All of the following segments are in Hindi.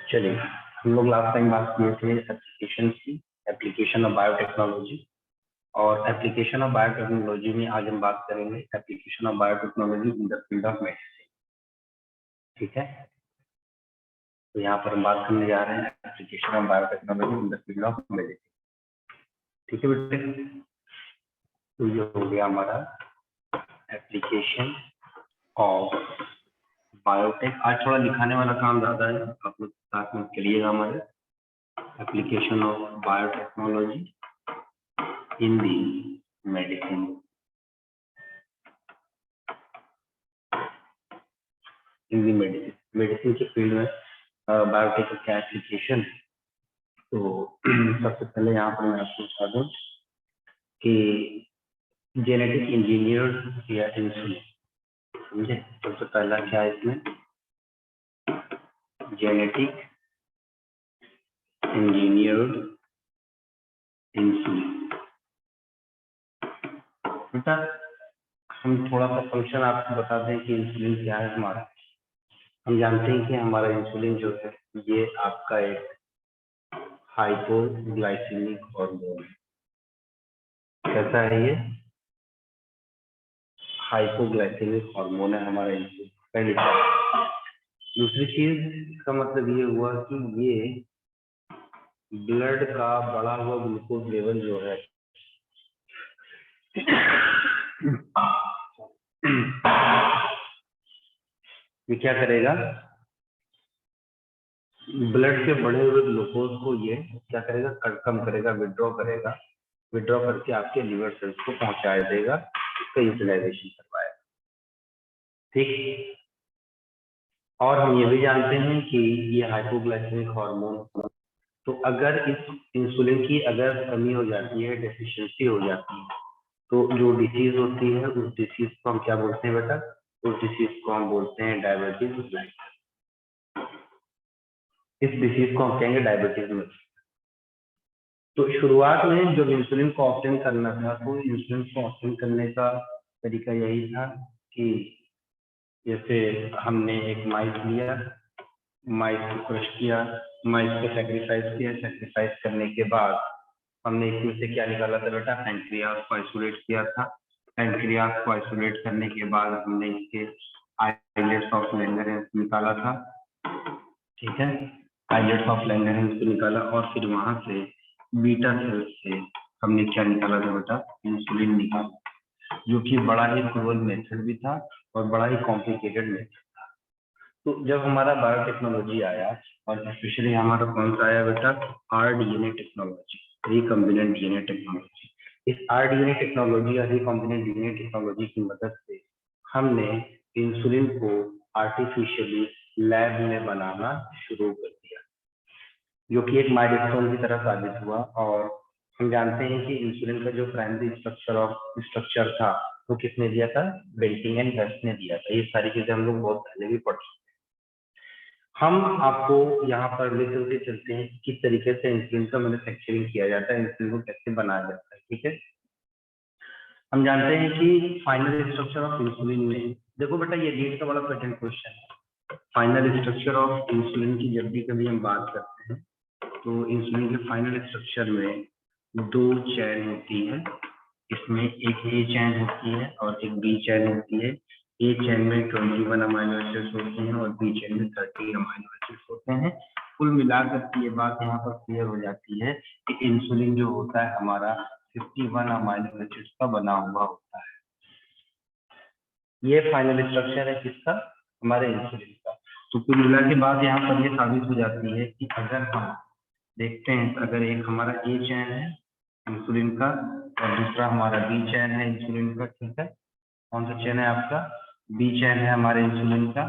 चलिए, हम लोग लास्ट टाइम बात किए थे एप्लीकेशन की, एप्लीकेशन ऑफ बायोटेक्नोलॉजी। और एप्लीकेशन ऑफ बायोटेक्नोलॉजी में आज हम बात करेंगे application of biotechnology in the field of medicine. ठीक है, तो यहाँ पर हम बात करने जा रहे हैं application of biotechnology in the field of medicine. ठीक है बेटे, तो ये हो गया हमारा एप्लीकेशन ऑफ बायोटेक। आज थोड़ा लिखाने वाला काम ज्यादा है, आप लोग साथ में करिएगा हमारे। Application of biotechnology in the medicine. In the medicine, medicine के फील्ड में बायोटेक का क्या एप्लीकेशन। तो सबसे पहले यहाँ पर मैं आपको बता दूं कि जेनेटिक इंजीनियर या इंसुलिन, समझे। सबसे पहला क्या है इसमें, जेनेटिक इंजीनियर्ड इंसुलिन। बेटा हम थोड़ा सा फंक्शन आपको बता दें कि इंसुलिन क्या है हमारा। हम जानते हैं कि हमारा इंसुलिन जो है ये आपका एक हाइपोग्लाइसेमिक हार्मोन है। कैसा है ये? हाइपोग्लाइसेमिक हार्मोन है हमारा इंसुलिन, पहली चीज। दूसरी चीज का मतलब ये हुआ कि ये ब्लड का बढ़ा हुआ ग्लूकोज लेवल जो है ये क्या करेगा, ब्लड के बढ़े हुए ग्लूकोज को ये क्या करेगा, कम करेगा, विड्रॉ करेगा। विड्रॉ करके आपके लिवर सेल्स को पहुंचा देगा, इसका यूटिलाइजेशन करवाएगा। ठीक। और हम ये भी जानते हैं कि ये हाइपोग्लाइसेमिक हार्मोन, तो अगर इस इंसुलिन की अगर कमी हो जाती है, डेफिशिएंसी हो जाती है, तो जो डिसीज होती है उस डिसीज को हम क्या बोलते हैं बेटा? उस डिसीज को हम बोलते हैं डायबिटीज मेलिटस। इस डिसीज को हम कहेंगे डायबिटीज मेलिटस। तो शुरुआत में जब इंसुलिन को ऑप्टेन करना था, तो इंसुलिन को ऑप्टेन करने का तरीका यही था कि जैसे हमने एक माइस लिया, माइस को क्रश किया, माइस को सैक्रिफाइस किया, सैक्रिफाइस करने के बाद हमने इसमें से क्या निकाला था बेटा? पैंक्रियास को आइसोलेट किया था। पैंक्रियास को आइसोलेट करने के बाद हमने इसके आइलेट्स ऑफ लैंगरहैंस निकाला था। ठीक है, आइलेट्स ऑफ लैंगरहैंस को निकाला और फिर वहां से बीटा सेल्स से हमने क्या निकाला था बेटा? इंसुलिन निकाला, जो कि बड़ा ही क्रूअल मेथड भी था और बड़ा ही कॉम्प्लिकेटेड मेथड था। तो जब हमारा बायोटेक्नोलॉजी आया, और स्पेशली हमारा कौन सा आया बेटा? RDNA technology, recombinant DNA technology. इस आरडीएनए टेक्नोलॉजी या रिकॉम्बिनेंट डीएनए टेक्नोलॉजी की मदद से हमने इंसुलिन को आर्टिफिशियली लैब में बनाना शुरू कर दिया, जो कि एक माइलस्टोन की तरह साबित हुआ। और हम जानते हैं कि इंसुलिन का जो प्राइमरी स्ट्रक्चर था वो किसने दिया था? बेंटिंग एंड वेस्ट ने दिया था। ये सारी चीजें हम लोग बहुत पहले भी पढ़ चुके हैं। हम आपको यहाँ पर ले चलते चलते हैं किस तरीके से इंसुलिन का मैन्युफैक्चरिंग किया जाता है, इंसुलिन को कैसे बनाया जाता है। ठीक है, हम जानते हैं कि फाइनल स्ट्रक्चर ऑफ इंसुलिन में, देखो बेटा ये नीट का बड़ा पेटेंट क्वेश्चन है। फाइनल स्ट्रक्चर ऑफ इंसुलिन की जब भी कभी हम बात करते हैं तो इंसुलिन के फाइनल स्ट्रक्चर में दो चैन होती है। इसमें एक ए चैन होती है और एक बी चैन होती है। ए चैन में 21 अमाइनो एसिड्स होते हैं और बी चैन में 30 अमाइनो एसिड्स होते हैं। कुल मिलाकर के ये बात यहाँ पर क्लियर हो जाती है कि इंसुलिन जो होता है हमारा 51 अमाइनो एसिड्स का बना हुआ होता है। ये फाइनल स्ट्रक्चर है किसका? हमारे इंसुलिन का। तो कुल मिला के बाद यहाँ पर ये साबित हो जाती है कि अगर हम देखते हैं, अगर एक हमारा ए चैन है इंसुलिन का और दूसरा हमारा बी चैन है इंसुलिन का। ठीक है, कौन सा चैन है आपका? बी चैन है हमारे इंसुलिन का।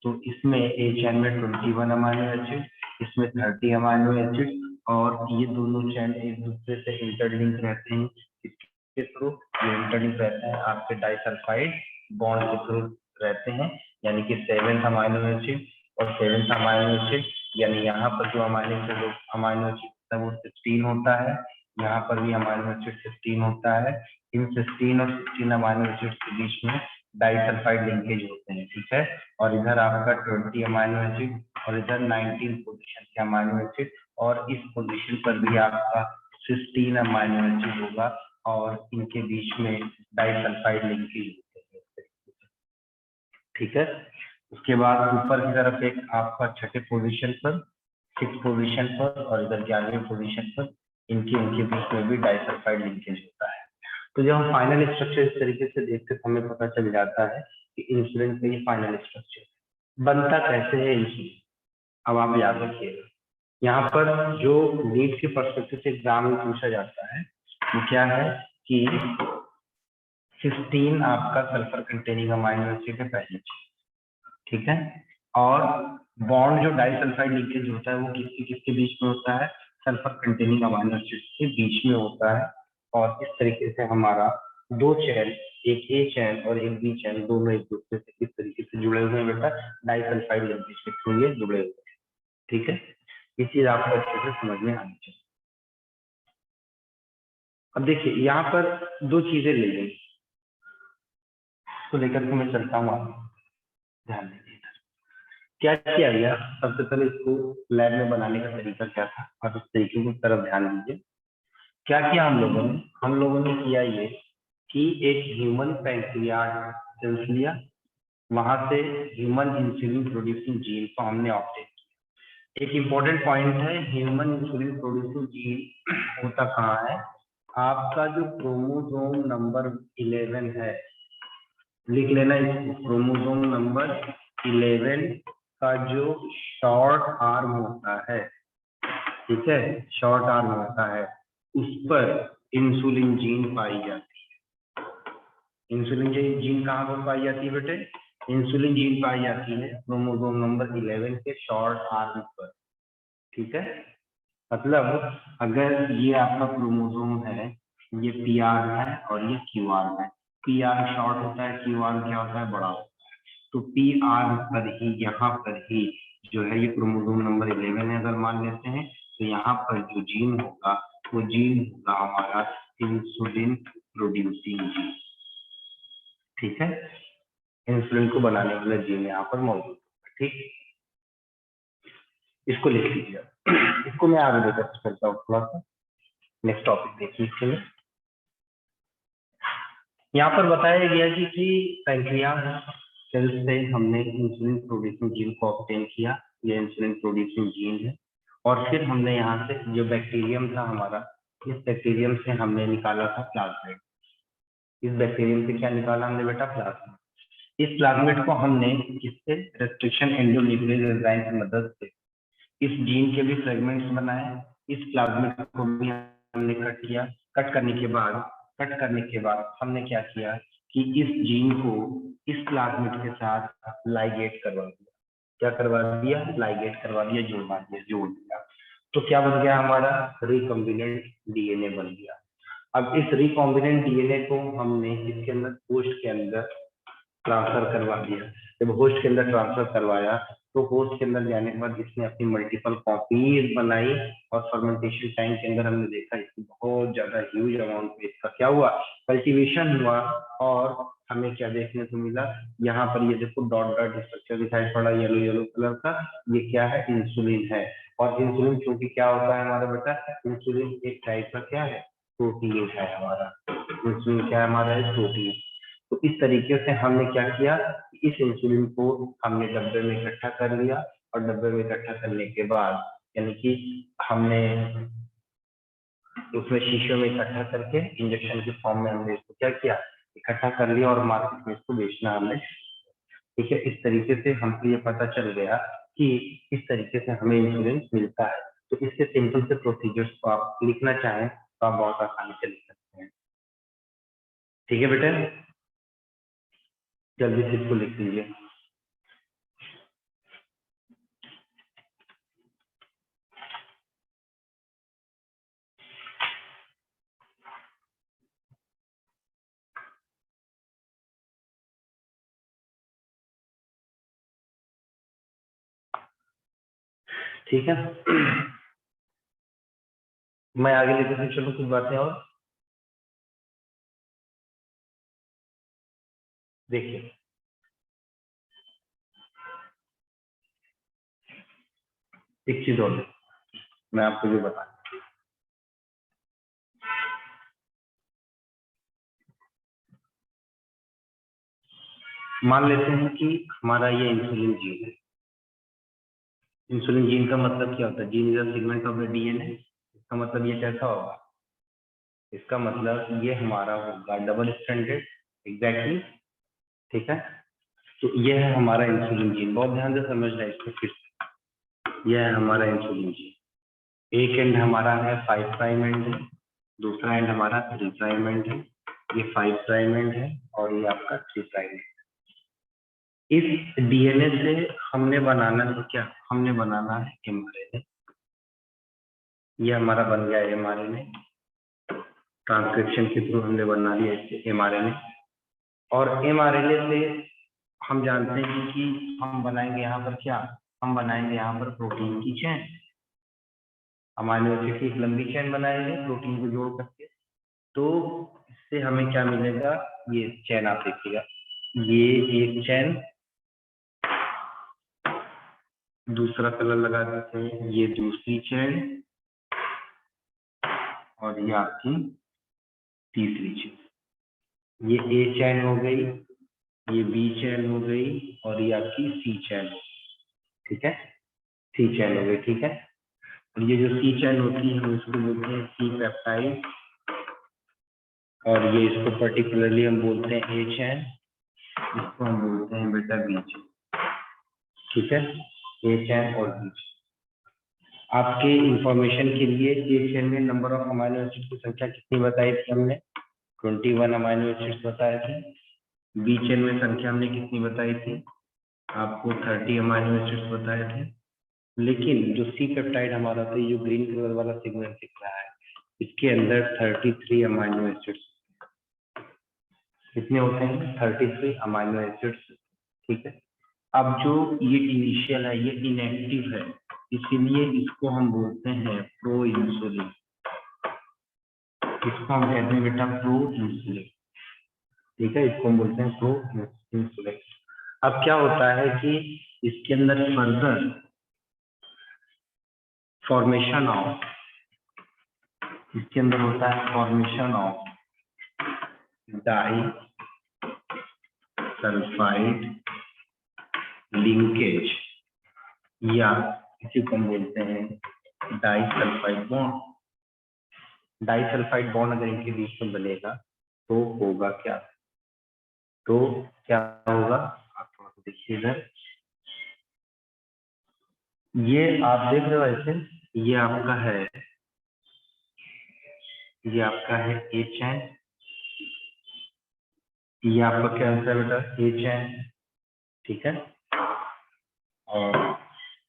तो इसमें ए चैन में 21 अमाइनो एसिड, इसमें 30 अमाइनो एसिड, और ये दोनों चैन एक दूसरे से इंटरलिंक रहते हैं। इसके थ्रू ये इंटरलिंक रहते हैं आपके डाइसल्फाइड बॉन्ड के थ्रू रहते हैं, यानी कि 7th अमाइनो एसिड और 7th अमाइनो एसिड, यानी यहाँ पर जो अमाइनो एसिड है वो 16 होता है, यहाँ पर भी अमाइनो एसिड 16 होता है। इन 16 और 16 अमाइनो एसिड के बीच में डाइसल्फाइड लिंकेज होते हैं। ठीक है, और इधर आपका 20 अमाइनो एसिड और इधर 19 पोजीशन के अमाइनो एसिड, और इस पोजीशन पर भी आपका 15 अमाइनो एसिड होगा और इनके बीच में डाइसल्फाइड लिंकेज होते हैं। ठीक है, उसके बाद ऊपर की तरफ एक आपका छठे पोजीशन पर, 6 पोजीशन पर और इधर 11वें पोजीशन पर इनके बीच में भी डाइसल्फाइड लिंकेज होता है। तो जब हम फाइनल स्ट्रक्चर इस तरीके से देखते हैं हमें पता चल जाता है कि इंसुलिन का ये फाइनल स्ट्रक्चर बनता कैसे है इंसुलिन। अब आप याद रखिएगा, यहाँ पर जो नीट के पर्सपेक्टिव से एग्जाम में पूछा जाता है वो क्या है कि 15 आपका सल्फर कंटेनिंग अमाइनो एसिड है पहली चीज, ठीक है, और बॉन्ड जो डाइसल्फाइड लिंकेज होता है वो किसके किसके बीच में होता है, सल्फर कंटेनिंग अमाइनो एसिड के बीच में होता है। और इस तरीके से हमारा दो चेन, एक ए चेन और एक बी चेन, दोनों एक दूसरे से किस तरीके से जुड़े हुए हैं बेटा, डाइसल्फाइड लिंकेज के थ्रू ये जुड़े हुए हैं। ठीक है, ये चीज आपको अच्छे से समझ में आनी चाहिए। अब देखिए यहाँ पर दो चीजें ले गई, तो लेकर के मैं चलता हूँ आगे, ध्यान दीजिए। क्या किया गया, सबसे पहले इसको लैब में बनाने का तरीका क्या था, और उस तरीके की तरफ ध्यान दीजिए। क्या किया हम लोगों ने किया ये कि एक ह्यूमन पैंक्रियाज सेल्स लिया, वहां से ह्यूमन इंसुलिन प्रोड्यूसिंग जीन को हमने ऑब्टेन किया। एक इम्पोर्टेंट पॉइंट है, ह्यूमन इंसुलिन प्रोड्यूसिंग जीन होता कहाँ है, आपका जो क्रोमोसोम नंबर 11 है, लिख लेना इसको, क्रोमोसोम नंबर 11 का जो शॉर्ट आर्म होता है, ठीक है, शॉर्ट आर्म होता है, उस पर इंसुलिन जीन पाई जाती है। इंसुलिन जीन कहाँ पर पाई जाती है बेटे, इंसुलिन जीन पाई जाती है क्रोमोसोम नंबर 11 के शॉर्ट आर्म पर। ठीक है, मतलब अगर ये आपका क्रोमोसोम है, ये पी आर्म है और ये क्यू आर्म है, पी आर्म शॉर्ट होता है, क्यू आर्म क्या होता है, बड़ा होता है। तो पी आर्म पर ही, यहाँ पर ही जो है ये क्रोमोसोम नंबर 11 है अगर मान लेते हैं, तो यहाँ पर जो जीन होगा वो जीन होगा हमारा इंसुलिन प्रोड्यूसिंग जीन। ठीक है, इंसुलिन को बनाने वाला जीन यहाँ पर मौजूद होगा। ठीक, इसको लिख लीजिए, इसको मैं आगे लेकर चलता हूँ थोड़ा सा, नेक्स्ट टॉपिक देखिए। इसके लिए यहाँ पर बताया गया कि पैंक्रियाज सेल से हमने इंसुलिन प्रोड्यूसिंग जीन को ऑब्टेन किया, ये इंसुलिन प्रोड्यूसिंग जीन है, और फिर हमने यहाँ से जो बैक्टीरियम था हमारा, इस बैक्टीरियम से हमने निकाला था प्लाज्मिड। इस बैक्टीरियम से क्या निकाला हमने बेटा, प्लाज्मिड। इस प्लाज्मिड को हमने किससे, रेस्ट्रिक्शन एंडोन्यूक्लियस एंजाइम की मदद से इस जीन के भी फ्रेगमेंट्स बनाए। इस प्लाज्मिड को भी हमने कट किया, कट करने के बाद हमने क्या किया कि इस जीन को इस प्लाज्मिड के साथ लाइगेट करवा दिया। क्या करवा दिया, लाइगेट करवा दिया, जोड़ दिया। तो क्या बन गया हमारा, रिकॉम्बिनेंट डीएनए बन गया। अब इस रिकॉम्बिनेंट डीएनए को हमने इसके अंदर, होस्ट के अंदर ट्रांसफर करवा दिया। जब होस्ट के अंदर ट्रांसफर करवाया तो होस्ट के अंदर जाने के बाद इसने अपनी मल्टीपल कॉपीज बनाई, और फर्मेंटेशन टाइम के अंदर हमने देखा इसकी बहुत ज्यादा ह्यूज अमाउंट में इसका क्या हुआ, कल्टीवेशन हुआ। और हमें क्या देखने को मिला, यहाँ पर ये देखो डॉट डॉट स्ट्रक्चर दिखाई पड़ा येलो येलो कलर का, ये क्या है, इंसुलिन है। और इंसुलिन क्योंकि क्या होता है हमारा बेटा, इंसुलिन एक टाइप का क्या है, प्रोटीन है हमारा। इंसुलिन क्या है हमारा, प्रोटीन। तो इस तरीके से हमने क्या किया, इस इंसुलिन को हमने डब्बे में इकट्ठा कर लिया, और डब्बे में इकट्ठा करने के बाद यानी कि हमने उसमें शीशे में इकट्ठा करके इंजेक्शन के फॉर्म में हमने इसको क्या किया, इकट्ठा कर लिया, और मार्केट में इसको बेचना हमने। ठीक है, इस तरीके से हमको ये पता चल गया कि इस तरीके से हमें इंसुलिन मिलता है। तो इसके सिंपल से प्रोसीजर्स को आप लिखना चाहें तो आप बहुत आसानी से लिख सकते हैं। ठीक है बेटा, जल्दी से इसको लिख लीजिए। ठीक है, मैं आगे लेकर चलूं कुछ बातें और। देखिए एक चीज और मैं आपको जो बता, मान लेते हैं कि हमारा ये इंसुलिन जीन है। इंसुलिन जीन का मतलब क्या होता है? Gene is a segment of the DNA. इसका मतलब ये कैसा होगा? इसका मतलब ये हमारा होगा डबल स्टैंडर्ड, एग्जैक्टली, ठीक है। तो ये है हमारा इंसुलिन जीन, बहुत ध्यान से समझना है इसको फिर से। यह है हमारा इंसुलिन जीन। एक एंड हमारा है 5 प्राइम एंड है, दूसरा एंड हमारा 3 प्राइम एंड है, ये 5 प्राइम एंड है और ये आपका 3 प्राइम एंड। इस डीएनए से हमने बनाना है क्या? हमने बनाना है एमआरएनए। ये हमारा बन गया एमआरएनए, ट्रांसक्रिप्शन के थ्रू हमने बना लिया इससे एमआरएनए। और एमआरएनए से हम जानते हैं कि हम बनाएंगे यहाँ पर क्या? हम बनाएंगे यहाँ पर प्रोटीन की चेन। अमीनो एसिड की एक लंबी चेन बनाएंगे प्रोटीन को जोड़ करके। तो इससे हमें क्या मिलेगा? ये चेन आप देखिएगा, ये एक चेन, दूसरा कलर लगा देते हैं, ये दूसरी चेन और ये आपकी तीसरी चेन। ये ए चेन हो गई, ये बी चेन हो गई और ये आपकी सी चेन हो गई, ठीक है। सी चेन हो गई, ठीक है। और ये जो सी चेन होती है हम इसको बोलते हैं सी पेप्टाइड, और ये इसको पर्टिकुलरली हम बोलते हैं ए चेन, इसको हम बोलते हैं बेटा बी चेन, ठीक है। ए चेन और बी चेन। आपके इंफॉर्मेशन के लिए ए चेन में नंबर ऑफ अमीनो एसिड की संख्या कितनी बताई थी हमने? 21 अमीनो एसिड्स बताए थे। बी चेन में संख्या हमने कितनी बताई थी? आपको 30 अमीनो एसिड्स बताए थे। लेकिन जो सी पेप्टाइड हमारा था, ये जो ग्रीन कलर वाला सिग्नल दिख रहा है, इसके अंदर 33 अमीनो एसिड्स। कितने होते हैं? 33 अमीनो एसिड्स, ठीक है। अब जो ये इनिशियल है ये इनएक्टिव है, इसीलिए इसको हम बोलते हैं प्रो इंसुलिन। इसको हम कहते हैं बेटा प्रो इंसुलिन, ठीक है। इसको हम बोलते हैं प्रो इंसुलिन। अब क्या होता है कि इसके अंदर फर्दर फॉर्मेशन ऑफ, इसके अंदर होता है formation of disulphide linkage, या इसी को हम बोलते हैं disulphide bond. Disulphide bond अगर इनके बीच में बनेगा तो होगा क्या? तो क्या होगा? आप थोड़ा सा देखिए इधर, ये आप देख रहे हो ऐसे, ये आपका है, ये आपका है ए चैन, ये आपका क्या होता है बेटा? ए चैन, ठीक है। और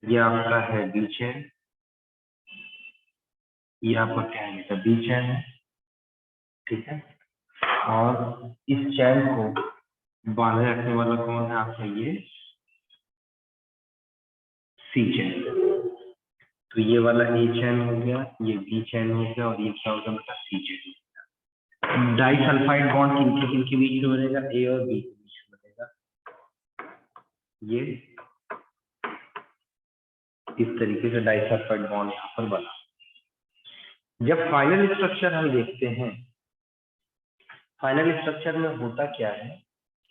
ये आपका है बी चैन, ये आपका क्या है बेटा? बी चैन है, ठीक है। और इस चैन को बांधे रखने वाला कौन है आपका? ये सी चैन। तो ये वाला ए चैन हो गया, ये बी चैन हो गया और ये क्या होगा बेटा? सी चैन। डाई सल्फाइड बॉन्ड किनके बीच में बनेगा? ए और बी के बीच में बनेगा। ये इस तरीके से डाई सल्फाइड बॉन्ड यहाँ पर बना। जब फाइनल स्ट्रक्चर हम देखते हैं, फाइनल स्ट्रक्चर में होता क्या है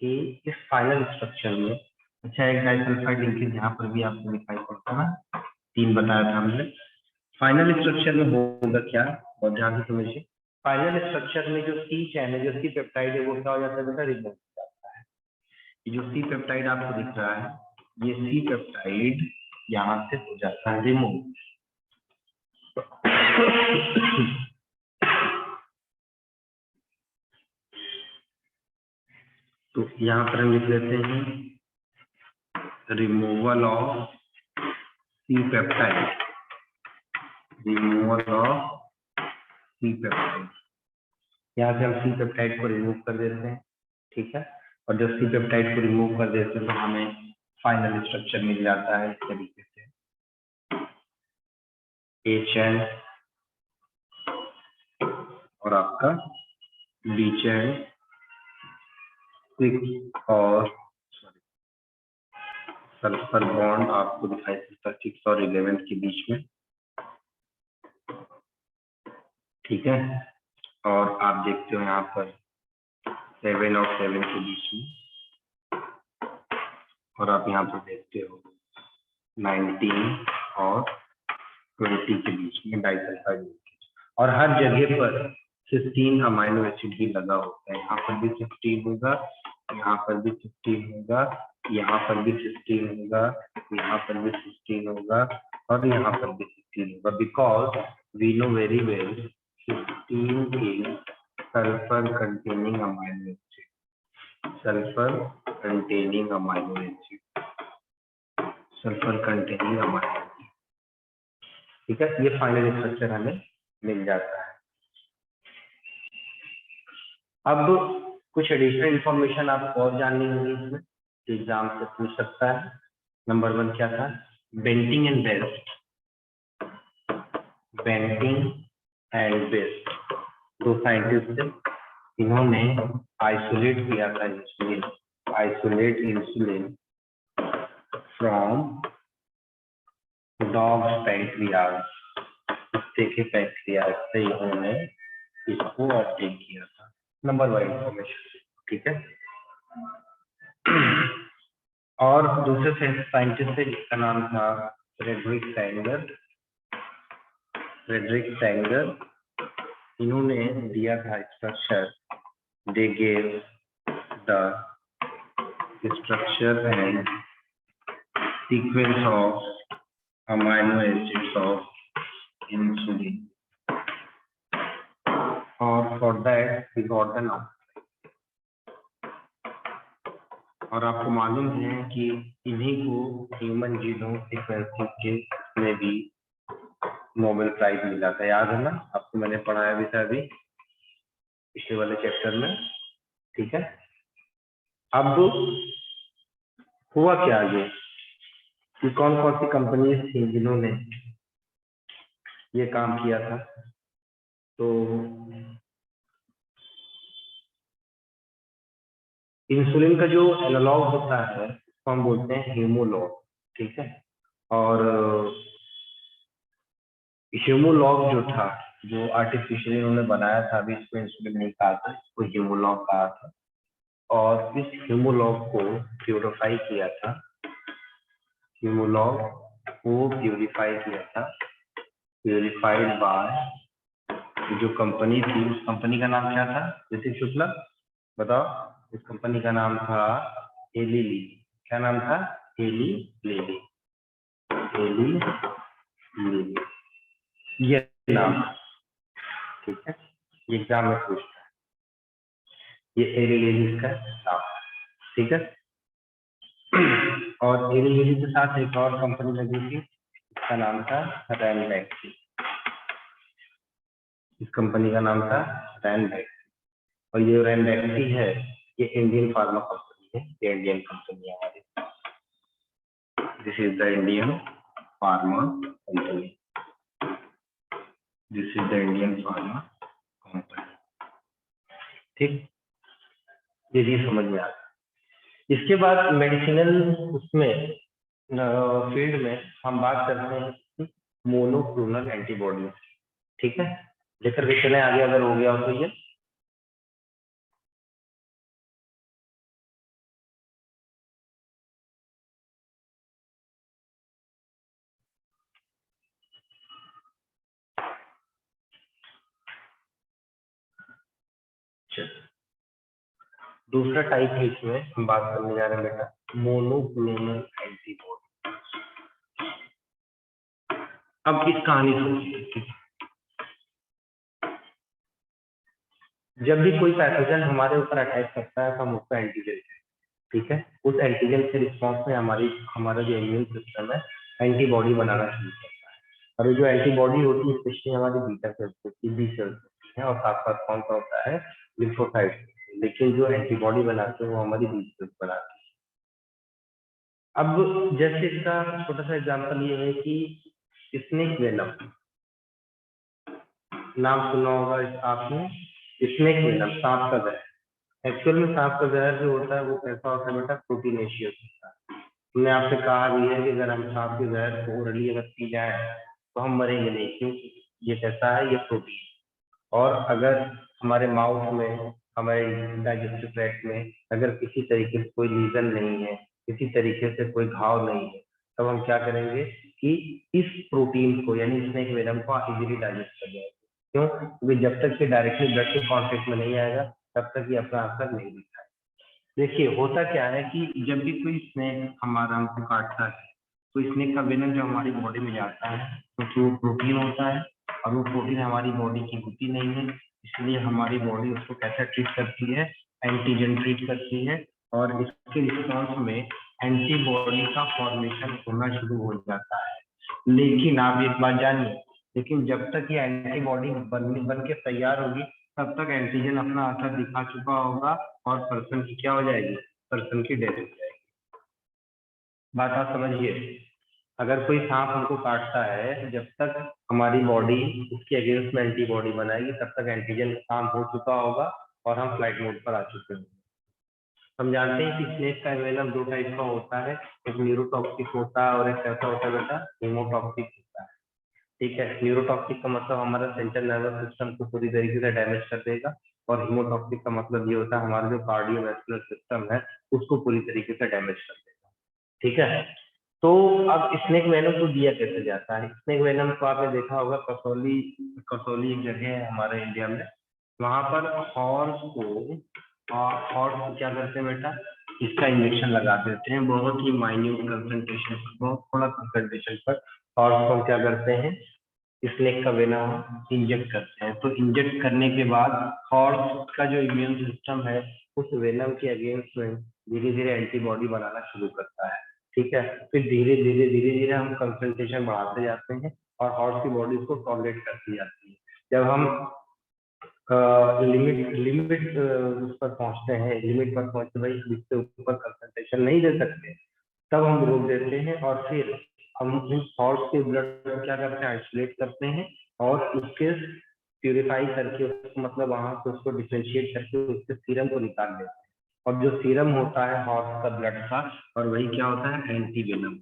कि इस फाइनल स्ट्रक्चर में, अच्छा एक डाई सल्फाइड लिंकेज यहाँ पर भी आपको दिखाई पड़ता है, 3 बताया था हमने। फाइनल स्ट्रक्चर में होगा क्या? और ध्यान से समझिए, फाइनल स्ट्रक्चर में जो सी चैन है, जो सी पेप्टाइड है, वो क्या हो जाता है बेटा? रिमूव हो जाता है। ये जो सी पेप्टाइड आपको दिख रहा है, ये सी पेप्टाइड यहाँ से हो जाता है रिमूव। तो यहाँ पर हम लिख लेते हैं removal of C peptide, removal of C peptide. यहाँ से हम सी पेप्टाइड को रिमूव कर देते हैं, ठीक है। और जब सी पेप्टाइड को रिमूव कर देते हैं तो हमें फाइनल स्ट्रक्चर मिल जाता है इस तरीके से, ए चैन और आपका बी चैन, 6 और सल्फर बॉन्ड आपको दिखाई देता है 6 और 11 के बीच में, ठीक है। और आप देखते हो यहाँ पर 7 और 7 के बीच में, और आप यहाँ पर देखते हो 19 और 20 के बीच में डाइसल्फाइड लिंकेज। और हर जगह पर 16 अमाइनो एसिड ही लगा होता है। यहाँ पर भी 16 होगा, यहाँ पर भी 16 होगा, यहाँ पर भी 16 होगा, यहाँ पर भी 16 होगा, और यहाँ पर भी 16 होगा, because we know very well 16 is sulphur containing amino acid, sulphur containing amino acid, sulphur containing amino acid, ठीक है। ये फाइनल स्ट्रक्चर हमें मिल जाता है। अब कुछ एडिशनल इंफॉर्मेशन आपको और जाननी होगी इसमें, एग्जाम से पूछ सकता है। नंबर 1 क्या था? Banting and Best, Banting and Best दो साइंटिस्ट थे, इन्होंने आइसोलेट किया था insulin, isolate insulin from dogs pancreas, कुत्ते के पैंक्रियाज से इन्होंने इसको ऑब्टेन किया था। नंबर 1 इंफॉर्मेशन, ठीक है। और दूसरे साइंटिस्ट थे जिसका नाम था फ्रेडरिक सैंगर, फ्रेडरिक सैंगर, इन्होंने दिया था structure, they gave the structure and sequence of amino acids of insulin, और for that we got the नाम। और आपको मालूम है कि इन्हीं को ह्यूमन जीनोम सीक्वेंसिंग के में भी नोबेल प्राइज मिला था, याद है ना? आपको मैंने पढ़ाया भी था अभी पिछले वाले चैप्टर में, ठीक है। अब हुआ क्या ये कि कौन कौन सी कंपनी थी जिन्होंने ये काम किया था? तो इंसुलिन का जो एनालॉग होता है उसको हम बोलते हैं ह्यूमोलॉग, ठीक है। और ह्यूमोलॉग जो था, जो आर्टिफिशियली उन्होंने बनाया था, अभी इसको इंसुलिन नहीं कहा था, इसको ह्यूमोलॉग कहा था। और इस ह्यूमोलॉग को प्यूरिफाई किया था, ह्यूमोलॉग को प्यूरिफाई किया था, प्यूरिफाइड बाय जो कंपनी थी, उस कंपनी का नाम क्या था? ऋतिक शुक्ला बताओ। इस कंपनी का नाम था एली ली। क्या नाम था? एली लिली, एली लिली, ये नाम, ठीक है। ये एग्जाम में पूछता है, ये एली लिली का नाम, ठीक है। और एली लिली के साथ एक और कंपनी लगी थी, इसका नाम था रैनबैक्सी, इस कंपनी का नाम था रैनबैक्सी। और ये रैनबैक्सी है, ये इंडियन फार्मा कंपनी है, ये इंडियन कंपनी है हमारी। This is the Indian pharma company, this is the Indian pharma company, ठीक। ये भी समझ में आता है। इसके बाद मेडिसिनल उसमें फील्ड में हम बात करते हैं मोनोक्लोनल एंटीबॉडी, ठीक है। लेकर के चले आगे, अगर हो गया हो तो ये दूसरा टाइप है, इसमें हम बात करने जा रहे हैं बेटा, मोनोक्लोनल एंटीबॉडी। अब इस कहानी सुनिए, जब भी कोई पैथोजन हमारे ऊपर अटैक करता है तो हम उसका एंटीजन कहते हैं, ठीक है। उस एंटीजन के रिस्पॉन्स में हमारा जो इम्यून सिस्टम है एंटीबॉडी बनाना शुरू करता है। और जो एंटीबॉडी होती है स्पेशली हमारी बीटा सेल्स होती है, बी सेल्स होती है, और साथ साथ कौन सा होता है? लिम्फोसाइट। लेकिन जो एंटीबॉडी बनाते हैं वो हमारी बी सेल्स बनाती है। अब जैसे इसका छोटा सा एग्जाम्पल ये है कि स्नेक वेनम, नाम सुना होगा आपने, स्नेक वेनम, सांप का जहर। एक्चुअल में सांप का जहर जो होता है वो कैसा होता है बेटा? प्रोटीनेशियस होता है, हमने आपसे कहा भी है कि अगर हम सांप के जहर को ओरली अगर पी जाए तो हम मरेंगे नहीं, क्योंकि ये कैसा है, ये प्रोटीन। और अगर हमारे माउथ में, हमारे डाइजेस्टिव ट्रैक्ट में अगर किसी तरीके से कोई लीजन नहीं है, किसी तरीके से कोई घाव नहीं है, तब हम क्या करेंगे कि इस प्रोटीन को यानी स्नेक वेनम को इजीली डाइजेस्ट कर जाएंगे। क्यों? क्योंकि जब तक ये डायरेक्टली ब्लड के कॉन्टेक्ट में नहीं आएगा तब तक ये अपना असर नहीं दिखाएगा। देखिए होता क्या है कि जब भी कोई स्नेक हमारा हमको काटता है तो स्नेक का वेनम जो हमारी बॉडी में जाता है क्योंकि वो प्रोटीन होता है, और वो प्रोटीन हमारी बॉडी की होती नहीं है, इसलिए हमारी बॉडी उसको कैसे ट्रीट करती है, एंटीजन ट्रीट करती है, और इसके रिस्पॉन्स में एंटीबॉडी का फॉर्मेशन होना शुरू हो जाता है। लेकिन आप एक बात जानिए, लेकिन जब तक ये एंटीबॉडी बन के तैयार होगी तब तक एंटीजन अपना असर दिखा चुका होगा और पर्सन की क्या हो जाएगी, पर्सन की डेथ हो जाएगी। बात आप समझिए, अगर कोई सांप हमको काटता है, जब तक हमारी बॉडी उसके अगेंस्ट में एंटीबॉडी बनाएगी तब तक एंटीजन का काम हो चुका होगा और हम फ्लाइट मोड पर आ चुके होंगे। हम जानते हैं कि स्नेक का वेनम दो टाइप का होता है, एक न्यूरोटॉक्सिक होता है और एक कैसा होता है बेटा, हीमोटॉक्सिक होता है। ठीक है, न्यूरोटॉक्सिक का मतलब हमारा सेंट्रल नर्वस सिस्टम को पूरी तरीके से डैमेज कर देगा, और हीमोटॉक्सिक का मतलब ये होता है हमारा जो कार्डियोवैस्कुलर सिस्टम है उसको पूरी तरीके से डैमेज कर देगा। ठीक है, तो अब स्नेक वेनम को दिया कैसे जाता है? स्नेक वेनम को आपने देखा होगा, कसौली, कसौली एक जगह है हमारे इंडिया में, वहां पर हॉर्स को क्या करते हैं बेटा, इसका इंजेक्शन लगा देते हैं बहुत ही माइन्यूट कंसंट्रेशन पर, बहुत थोड़ा कंसंट्रेशन पर हॉर्स को क्या करते हैं, स्नेक का वेनम इंजेक्ट करते हैं। तो इंजेक्ट करने के बाद हॉर्स का जो इम्यून सिस्टम है उस वेनम के अगेंस्ट में धीरे धीरे एंटीबॉडी बनाना शुरू करता है। ठीक है, फिर धीरे धीरे हम कंसंट्रेशन बढ़ाते जाते हैं और हॉर्स की बॉडी उसको टॉलरेट करती जाती है। जब हम लिमिट लिमिट उस पर पहुंचते हैं, लिमिट पर पहुंचते भाई इससे ऊपर कंसंट्रेशन नहीं दे सकते, तब हम रोक देते हैं और फिर हम इन हॉर्स के ब्लड को क्या करते हैं, आइसोलेट करते हैं और उसके प्यूरिफाई करके उसको मतलब वहां से उसको डिफ्रेंशिएट करके उसके सीरम को निकाल लेते हैं। और जो सीरम होता है हॉर्स का ब्लड का, और वही क्या होता है, एंटी वेनम।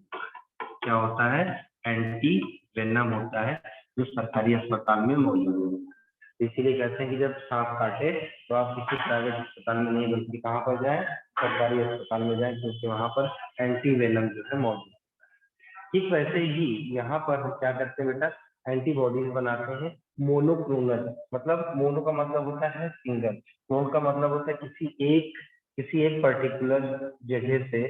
क्या होता है, एंटी वेनम होता है, जो सरकारी अस्पताल में मौजूद होता है। इसीलिए कहते हैं कि जब सांप काटे तो आप किसी प्राइवेट अस्पताल में नहीं बल्कि कहाँ पर जाएं, सरकारी अस्पताल में जाएं, क्योंकि वहां पर एंटी वेनम जो है मौजूद। ठीक वैसे ही यहाँ पर हम क्या करते हैं बेटा, एंटीबॉडीज बनाते हैं मोनोक्लोनल। मतलब मोनो का मतलब होता है सिंगल, क्लोन का मतलब होता है किसी एक पर्टिकुलर जगह से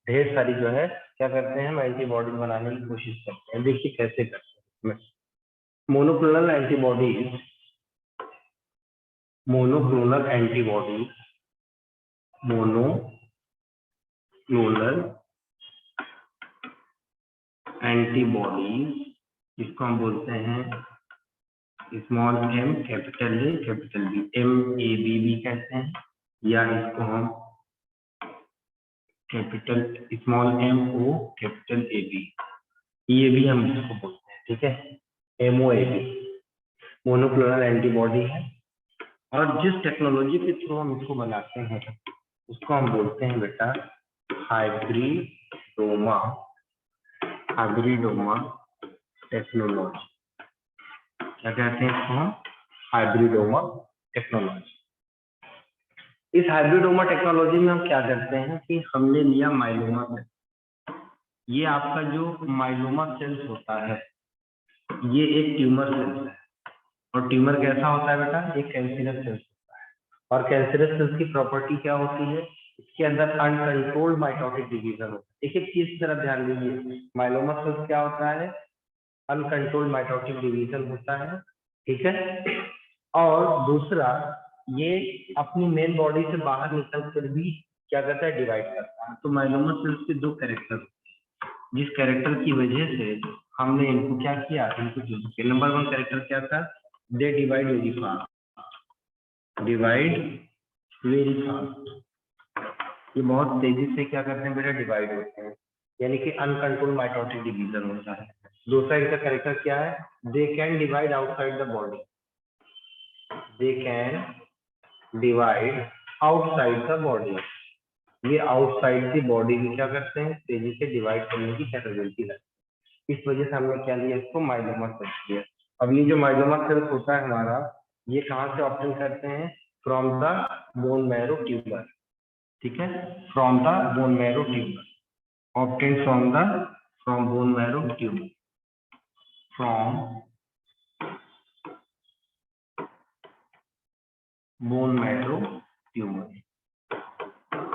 ढेर सारी जो है क्या करते हैं, हम एंटीबॉडी बनाने की कोशिश करते हैं। देखिए कैसे करते हैं monoclonal antibodies. Monoclonal antibody, monoclonal antibodies, इसको हम बोलते हैं small M capital A capital B, MAB भी कहते हैं, या इसको हम capital small MO capital AB, ये भी हम इसको बोलते हैं। ठीक है, MOAB मोनोक्लोनल एंटीबॉडी है। और जिस टेक्नोलॉजी के थ्रू हम इसको बनाते हैं उसको हम बोलते हैं बेटा हाइब्रिडोमा टेक्नोलॉजी। क्या कहते हैं इसको हम, हाइब्रिडोमा टेक्नोलॉजी। इस हाइब्रिडोमा टेक्नोलॉजी में हम क्या करते हैं कि हमने लिया माइलोमा सेल। ये आपका जो माइलोमा सेल्स होता है ये एक ट्यूमर सेल्स है, और ट्यूमर कैसा होता है बेटा, एक कैंसरस सेल्स होता है। और कैंसरस सेल्स की प्रॉपर्टी क्या होती है, इसके अंदर अनकंट्रोल्ड माइटोटिक डिवीजन होता है। एक एक चीज की तरफ ध्यान दीजिए, माइलोमा सेल्स क्या होता है, अनकंट्रोल्ड माइटोटिक डिवीजन होता है। ठीक है, और दूसरा ये अपनी मेन बॉडी से बाहर निकल कर भी क्या करता है, डिवाइड करता है। तो माइलोमा सेल्स के दो कैरेक्टर होते हैं, जिस कैरेक्टर की वजह से हमने इनको क्या किया, इनको चूज किया। नंबर 1 कैरेक्टर क्या था, they divide very fast, divide very fast. ये बहुत तेजी से क्या करते हैं बेटा, डिवाइड होते हैं, यानी कि अनकंट्रोल्ड माइटोटिक डिवीजन होता है। दूसरा इनका कैरेक्टर क्या है, they can divide outside the body, they can divide outside the body. ये आउटसाइड दी बॉडी भी क्या करते हैं, तेजी से डिवाइड करने की कैपेबिलिटी रखते हैं। इस वजह से हमने क्या लिया इसको, माइलोमा सेल्स लिया। अब ये जो माइलोमा सेल्स होता है हमारा, ये कहाँ से ऑप्टेन करते हैं, from the bone marrow tumour, ठीक है, from the bone marrow tumour, obtain from bone marrow tumour, from bone marrow tumour.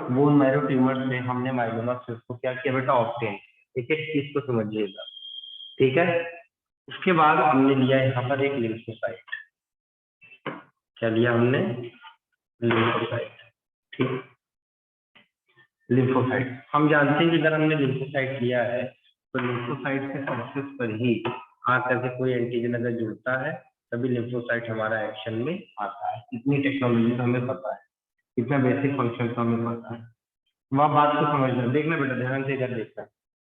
Bone marrow tumour से हमने माइलोमा सेल्स को क्या किया बेटा, ऑप्टेन। एक एक चीज को समझिएगा, ठीक है। उसके बाद हमने लिया यहाँ पर एक लिम्फोसाइट, क्या लिया हमने, लिम्फोसाइट, ठीक। लिम्फोसाइट हम जानते हैं कि अगर हमने लिम्फोसाइट लिया है तो लिम्फोसाइट के सरफेस पर ही आकर के कोई एंटीजन अगर जुड़ता है तभी लिम्फोसाइट हमारा एक्शन में आता है। इतनी टेक्नोलॉजी तो हमें पता है, इतना बेसिक फंक्शन तो हमें पता है। वह बात को समझना, देखना बेटा ध्यान से इधर देखना।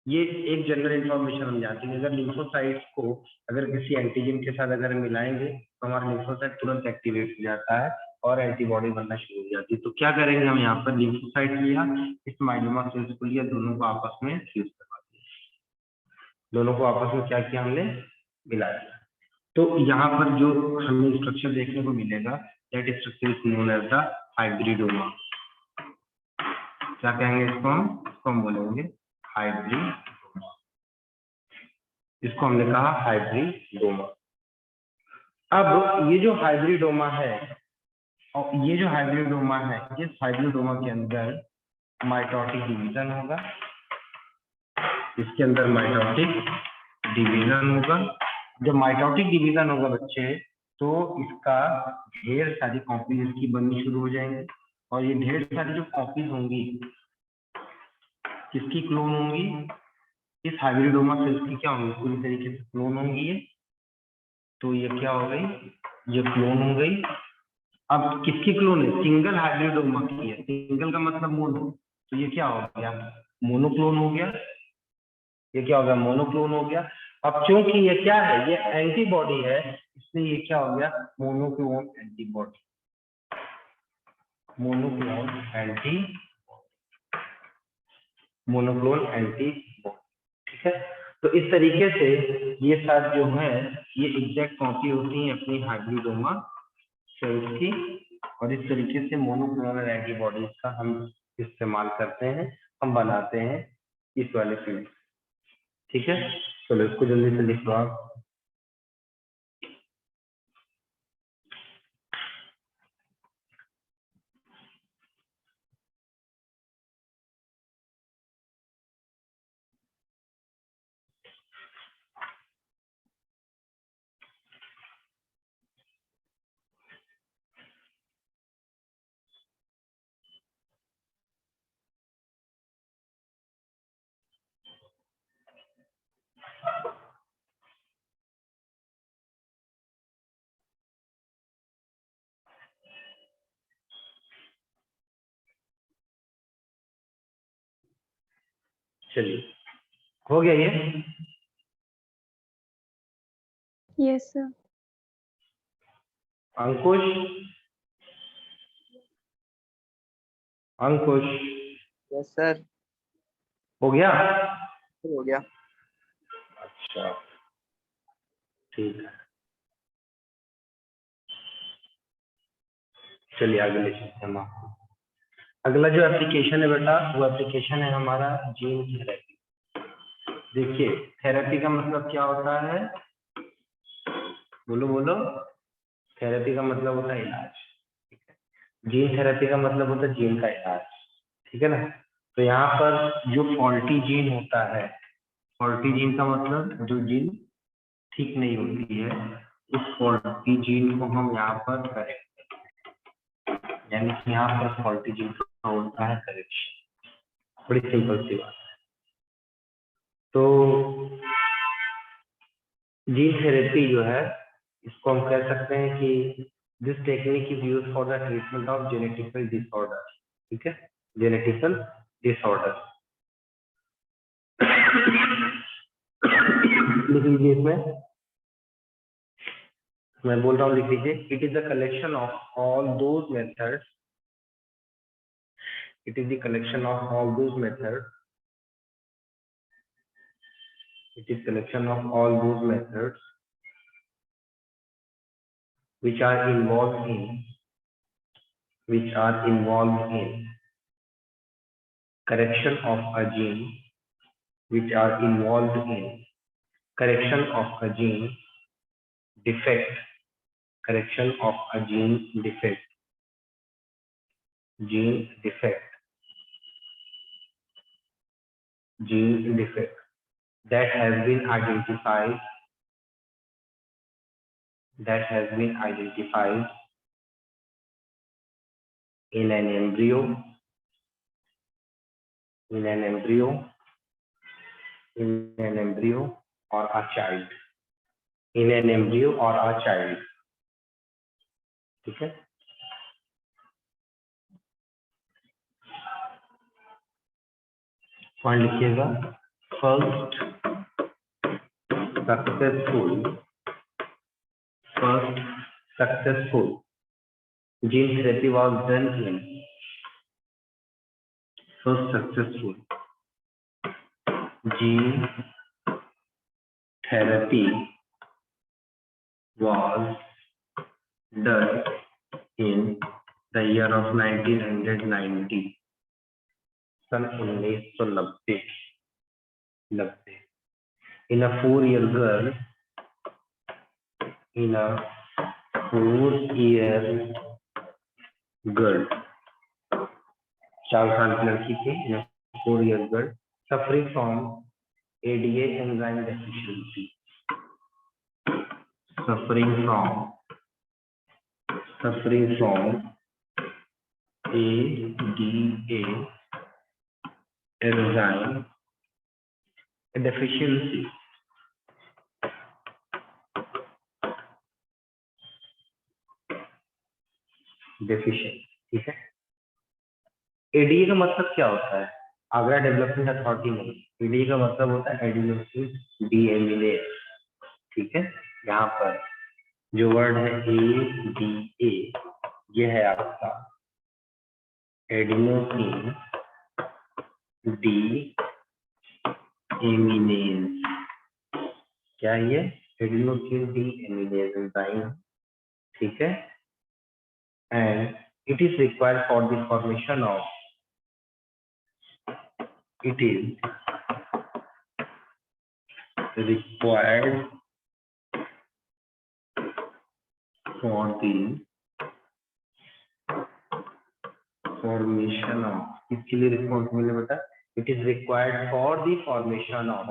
ये एक जनरल इंफॉर्मेशन हम जानते हैं, अगर लिम्फोसाइट्स को अगर किसी एंटीजन के साथ अगर मिलाएंगे तो हमारा लिम्फोसाइट तुरंत एक्टिवेट हो जाता है और एंटीबॉडी बनना शुरू हो जाती है। तो क्या करेंगे हम, यहाँ पर लिम्फोसाइट लिया, इस माइलोमा सेल्स को लिया, दोनों को आपस में फ्यूज करवा दिया, दोनों को आपस में क्या किया हमने, मिला दिया। तो यहाँ पर जो हमें स्ट्रक्चर देखने को मिलेगा, that structure is known as the hybridoma. क्या कहेंगे इसको हम बोलेंगे हाइब्रिडोमा। इसको हमने कहा हाइब्रिडोमा। अब ये जो हाइब्रिडोमा है, और ये जो हाइब्रिडोमा है, इस हाइब्रिडोमा के अंदर माइटोटिक डिवीजन होगा, इसके अंदर माइटोटिक डिवीजन होगा। जब माइटोटिक डिवीजन होगा बच्चे, तो इसका ढेर सारी कॉपीज इसकी बननी शुरू हो जाएंगी, और ये ढेर सारी जो कॉपीज होंगी किसकी क्लोन होंगी, इस हाइब्रिडोमा सेल्स की क्या होंगी, पूरी तरीके से क्लोन होंगी ये। तो ये क्या हो गई, ये क्लोन हो गई। अब किसकी क्लोन है, सिंगल हाइब्रिडोमा की है, सिंगल का मतलब मोनो, तो ये क्या हो गया, मोनोक्लोन हो गया। ये क्या हो गया, मोनोक्लोन हो गया। अब क्योंकि ये क्या है, ये एंटीबॉडी है, इसलिए ये क्या हो गया, मोनोक्लोन एंटीबॉडी, मोनोक्लोन एंटीबॉडी, ठीक है। तो इस तरीके से ये सब जो है ये एग्जैक्ट कॉपी होती है अपनी हाइब्रिडोमा सेल्स की, और इस तरीके से मोनोक्लोनल एंटीबॉडीज का हम इस्तेमाल करते हैं, हम बनाते हैं इस वाले फील्ड, ठीक है। चलो इसको जल्दी से लिख लो आप। चलिए हो गया ये, यस सर। अंकुश, अंकुश यस सर। हो गया, हो गया। अच्छा ठीक है, चलिए आगे ले चलते हैं हम आपको। अगला जो एप्लीकेशन है बेटा, वो एप्लीकेशन है हमारा जीन थेरेपी। देखिए थेरेपी का मतलब क्या होता है, बोलो बोलो, थेरेपी का मतलब होता है इलाज, जीन थेरेपी का मतलब होता है जीन का इलाज, ठीक है ना। तो यहाँ पर जो फॉल्टी जीन होता है, फॉल्टी जीन का मतलब जो जीन ठीक नहीं होती है, उस फॉल्टी जीन को हम यहाँ पर करेक्ट, यानी कि यहाँ पर फॉल्टी जीन का होता है करेक्शन। बड़ी सिंपल सी बात है। तो जीन थेरेपी जो है, इसको हम कह सकते हैं कि this technique is use for the treatment of genetical disorder, ठीक है, जेनेटिकल डिसऑर्डर। लिख लीजिए इसमें, मैं बोल रहा हूँ लिख लीजिए, it is the collection of all those methods It is the collection of all those methods. It is collection of all those methods which are involved in correction of a gene, which are involved in correction of a gene defect, correction of a gene defect, gene defect that has been identified in an embryo or a child, ठीक है। पॉइंट लिखिएगा, first successful gene therapy was done in first successful gene therapy was done in the year of 1990, सन 1990 in a 4-year girl, 4 साल की लड़की थी, 4-year girl suffering from ADA enzyme deficiency, suffering from ADA enzyme deficiency, ठीक है। एडीए का मतलब क्या होता है? आगरा डेवलपमेंट अथॉरिटी में एडीए का मतलब होता है एडिनोसिन डीएमिनेज, ठीक है। यहाँ पर जो वर्ड है एडीए, ये है आपका एडिनोसिन डीएमिनेज। क्या ये? एडिनोसिन डीएमिनेज एंजाइम, ठीक है। And it is required for the formation of इसके लिए रिस्पॉन्सिबल है बेटा, it is required for the formation of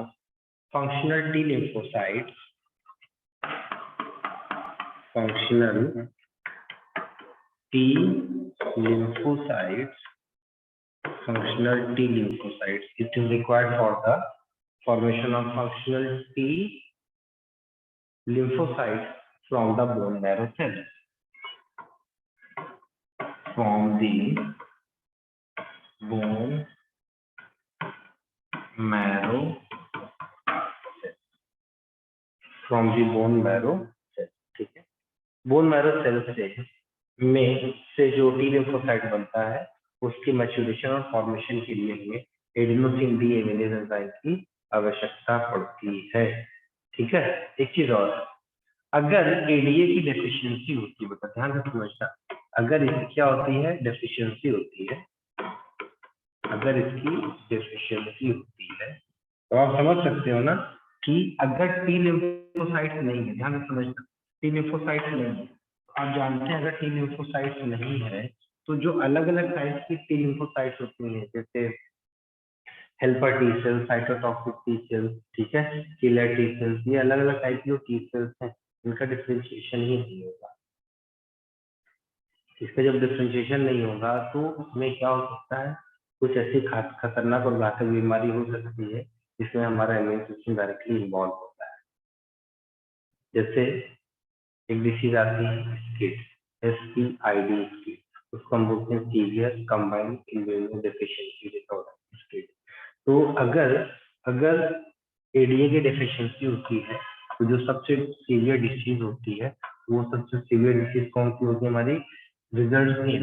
functional T lymphocytes, it is required for the formation of functional T lymphocytes from the bone marrow cells, from the bone marrow cells, ठीक है। बोन मैरो सेल से जो टी लिम्फोसाइट बनता है, उसकी मैच्योरेशन और फॉर्मेशन के लिए हमें एडिनोसिन डीएमिनेज एंजाइम की आवश्यकता पड़ती है, ठीक है। एक चीज और, अगर एडीए की डेफिशिएंसी होती है, बेटा ध्यान से समझना, अगर इसकी क्या होती है? डेफिशिएंसी होती है। अगर इसकी डेफिशिएंसी होती है तो आप समझ सकते हो ना कि अगर टी लिम्फोसाइट नहीं है, ध्यान से समझना, टी लिम्फोसाइट नहीं है, आप जानते हैं अगर टी लिम्फोसाइट नहीं है तो जो अलग अलग टाइप की टी लिम्फोसाइट्स होती हैं, जैसे helper T cells, cytotoxic T cells, ठीक है, किलर टी सेल्स, ये अलग अलग टाइप की टी सेल्स हैं, इनका डिफरेंशिएशन ही नहीं होगा। इसका जब डिफरेंशिएशन नहीं होगा तो उसमें क्या हो सकता है? कुछ ऐसी खतरनाक और घातक बीमारी हो सकती है जिसमें हमारा इम्यून सिस्टम डायरेक्टली इन्वॉल्व होता है। जैसे एक डिसीज आती है स्किड, SCID स्किड, उसको हम बोलते हैं severe combined immuno deficiency disorder skid. तो अगर एडीए की डेफिशिएंसी होती है तो जो सबसे सीवियर डिसीज होती है, वो सबसे सीवियर डिसीज कौन सी होती है? हमारी रिजल्ट नहीं,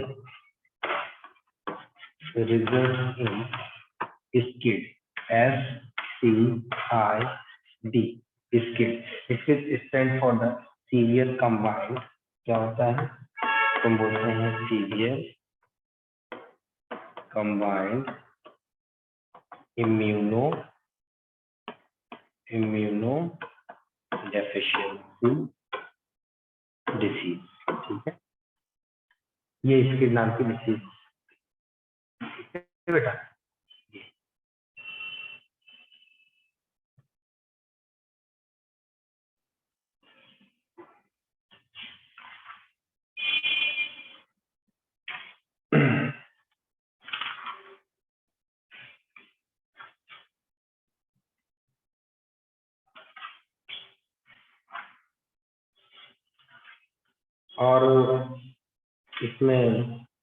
results in SCID, SCID, SCID. SCID stand for the severe combined, क्या होता है, तो बोलते हैं severe combined immunodeficiency disease, ठीक है, ये इसके नाम की डिसीज बेटा। और इसमें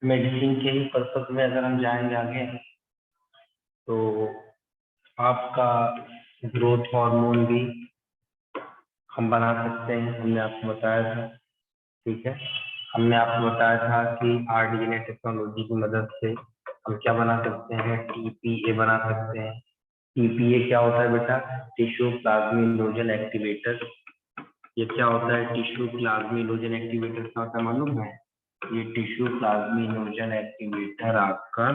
मेडिसिन के ही पर्पज में अगर हम जाएंगे आगे तो आपका ग्रोथ हार्मोन भी हम बना सकते हैं, हमने आपको बताया था, ठीक है। हमने आपको बताया था कि आरडीएनए टेक्नोलॉजी की मदद से हम क्या बना सकते हैं, टीपीए बना सकते हैं। टीपीए क्या होता है बेटा, टिश्यू प्लाज्मिनोजन एक्टिवेटर। ये क्या होता है, टिश्यू प्लाज्मिनोजन एक्टिवेटर क्या होता है मालूम है, ये टिश्यू प्लाज्मिनोजन एक्टिवेटर आपका,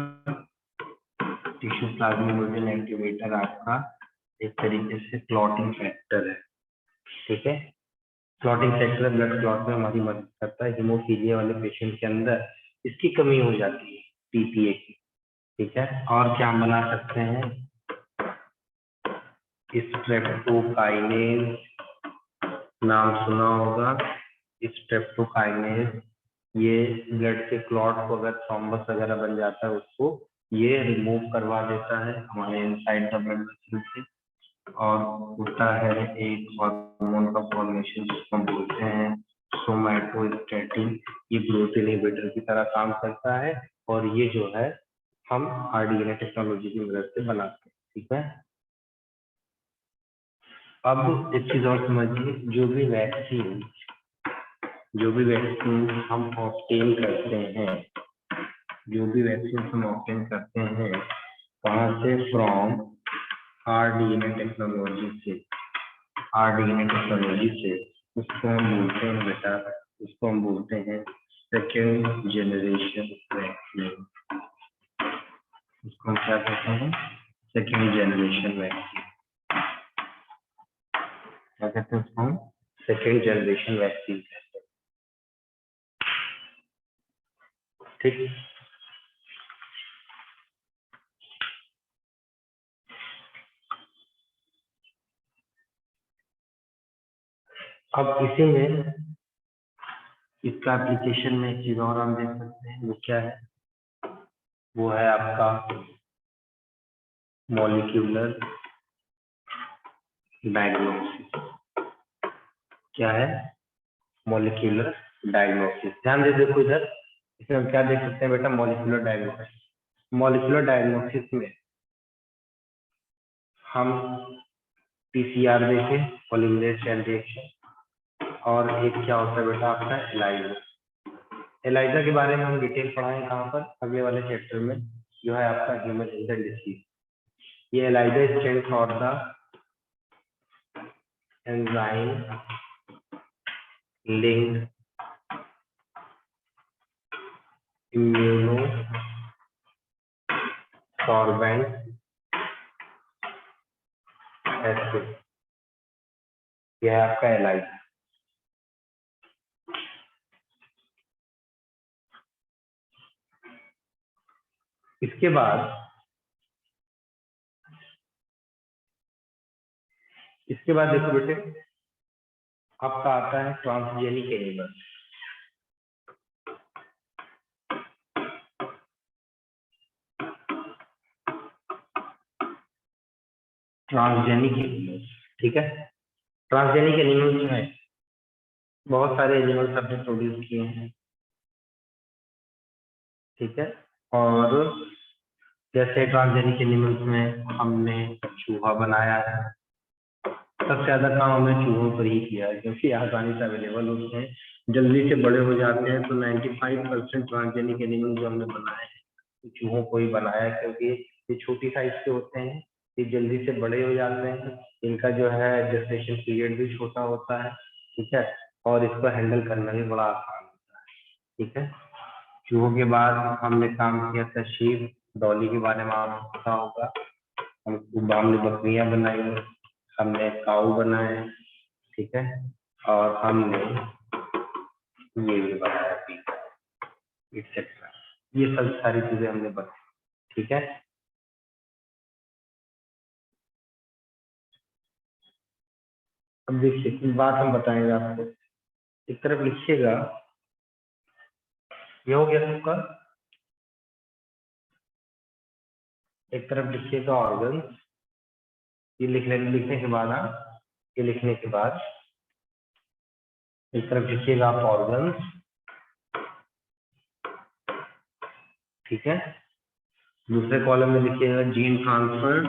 टिश्यू प्लाज्मिनोजन एक्टिवेटर आपका एक तरीके से क्लॉटिंग फैक्टर है, ठीक है। क्लॉटिंग फैक्टर ब्लड क्लॉट में हमारी मदद करता है। हीमोफीलिया वाले पेशेंट के अंदर इसकी कमी हो जाती है टीपीए की, ठीक है। और क्या हम बना सकते हैं, स्ट्रेप्टोकाइनेज नाम सुना होगा, स्ट्रेप्टोकाइनेज, ये ब्लड के क्लॉट को अगर थ्रोम्बस वगैरह बन जाता है उसको ये रिमूव करवा देता है हमारे इनसाइड द ब्लड वेसल से। और होता है एक हार्मोन का फॉर्मेशन जिसको हम बोलते हैं सोमैटोस्टैटिन, ये ग्रोथ इनहिबिटर की तरह काम करता है और ये जो है हम आरडीएनए टेक्नोलॉजी की मदद से बनाते हैं, ठीक है। अब एक चीज और समझिए, जो भी वैक्सीन हम ऑब्टेन करते हैं, जो भी वैक्सीन हम ऑब्टेन करते हैं कहाँ से, फ्रॉम आरडीएनए टेक्नोलॉजी से, उसको हम बोलते हैं बेटा, उसको हम बोलते हैं सेकेंड जनरेशन वैक्सीन। उसको हम क्या कहते हैं, सेकेंड जनरेशन वैक्सीन। क्या कहते हैं उसको, सेकेंड जनरेशन वैक्सीन कहते हैं, ठीक। अब इसी में इसका एप्लीकेशन में एक चीज और हम देख सकते हैं, वो क्या है, वो है आपका मॉलिक्यूलर डायग्नोसिस। क्या है, मॉलिक्यूलर डायग्नोसिस। ध्यान दे देखो इधर, इसमें हम क्या देख सकते हैं बेटा, मॉलिक्यूलर डायग्नोसिस। मॉलिक्यूलर डायग्नोसिस में हम पीसीआर देखें, पॉलीमरेज चेन रिएक्शन, और एक क्या होता है बेटा आपका एलाइजा। एलाइजा के बारे में हम डिटेल पढ़ाएंगे कहाँ पर, अगले वाले चैप्टर में, जो है आपका ह्यूमन इंजन डिसीज। ये ELISA stand for the enzyme linked immunosorbent acid, यह है आपका एलाइजा। इसके बाद देखो बेटे, आपका आता है ट्रांसजेनिक एनिमल। ट्रांसजेनिक एनिमल, ठीक है। ट्रांसजेनिक एनिमल जो है बहुत सारे एनिमल्स हमने प्रोड्यूस किए हैं, ठीक है। और जैसे ट्रांसजेनिक एनिमल्स में हमने चूहा बनाया है, सबसे ज्यादा काम हमने चूहों पर ही किया है क्योंकि आसानी से अवेलेबल होते हैं, जल्दी से बड़े हो जाते हैं। तो 95% ट्रांसजेनिक एनिमल जो हमने बनाए हैं चूहों को ही बनाया, क्योंकि ये छोटी साइज के होते हैं, ये जल्दी से बड़े हो जाते हैं, इनका जो है जेस्टेशन पीरियड भी छोटा होता है, ठीक है, और इसको हैंडल करना भी बड़ा आसान होता है, ठीक है। चूहों के बाद हमने काम किया था शीप, डॉली के बारे में आपको पता होगा, हमने बकरियां बनाई, हमने काऊ बनाए, ठीक है, और हमने ये भी बनाया एक्सेट्रा, ये सब सारी चीजें हमने बनाई, ठीक है। अब देखिए एक बात हम बताएंगे आपको, एक तरफ लिखिएगा, ये हो गया सबका, एक तरफ लिखिएगा ऑर्गन, ये लिखने के बाद ये लिखने के बाद एक तरफ लिखिएगा आप ऑर्गन, ठीक है। दूसरे कॉलम में लिखिएगा जीन ट्रांसफर,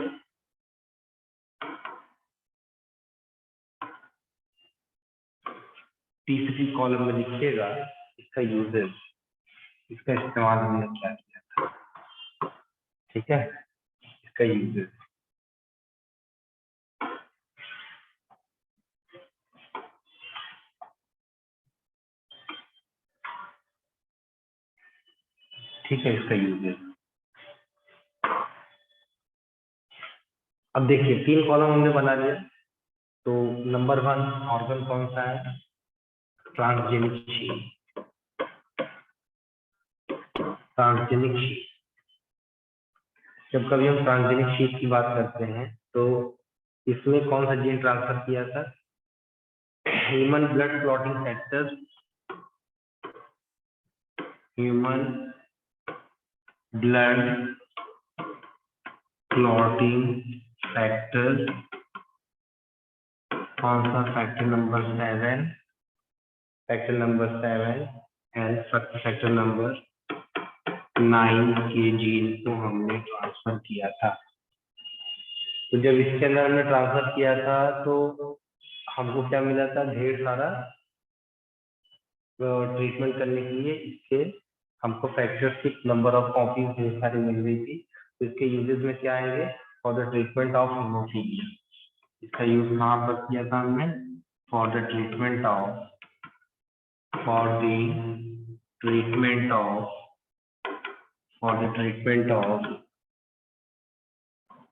तीसरी कॉलम में लिखिएगा इसका यूजेस, इसका इस्तेमाल हमने क्या किया था, ठीक है, इसका यूजेस, ठीक है, इसका यूजेस। अब देखिए 3 कॉलम हमने बना लिया, तो नंबर 1 ऑर्गन कौन सा है, ट्रांसजेनिक शीट, ट्रांसजेनिक शीट। जब कभी हम ट्रांसजेनिक शीट की बात करते हैं तो इसमें कौन सा जीन ट्रांसफर किया था, human blood clotting factor, human blood clotting factor, कौन सा, factor number 7, factor number 7 and factor number 9 के जीन को हमने ट्रांसफर किया था। तो जब इसके अंदर हमने ट्रांसफर किया था तो हमको क्या मिला था, ढेर सारा ट्रीटमेंट करने के लिए इसके हमको फैक्टर्स की नंबर ऑफ कॉपीज ढेर सारी मिल रही थी। तो इसके यूजेस में क्या आएंगे, for the treatment of haemophilia, इसका यूज कहाँ पर किया था हमने, for the treatment of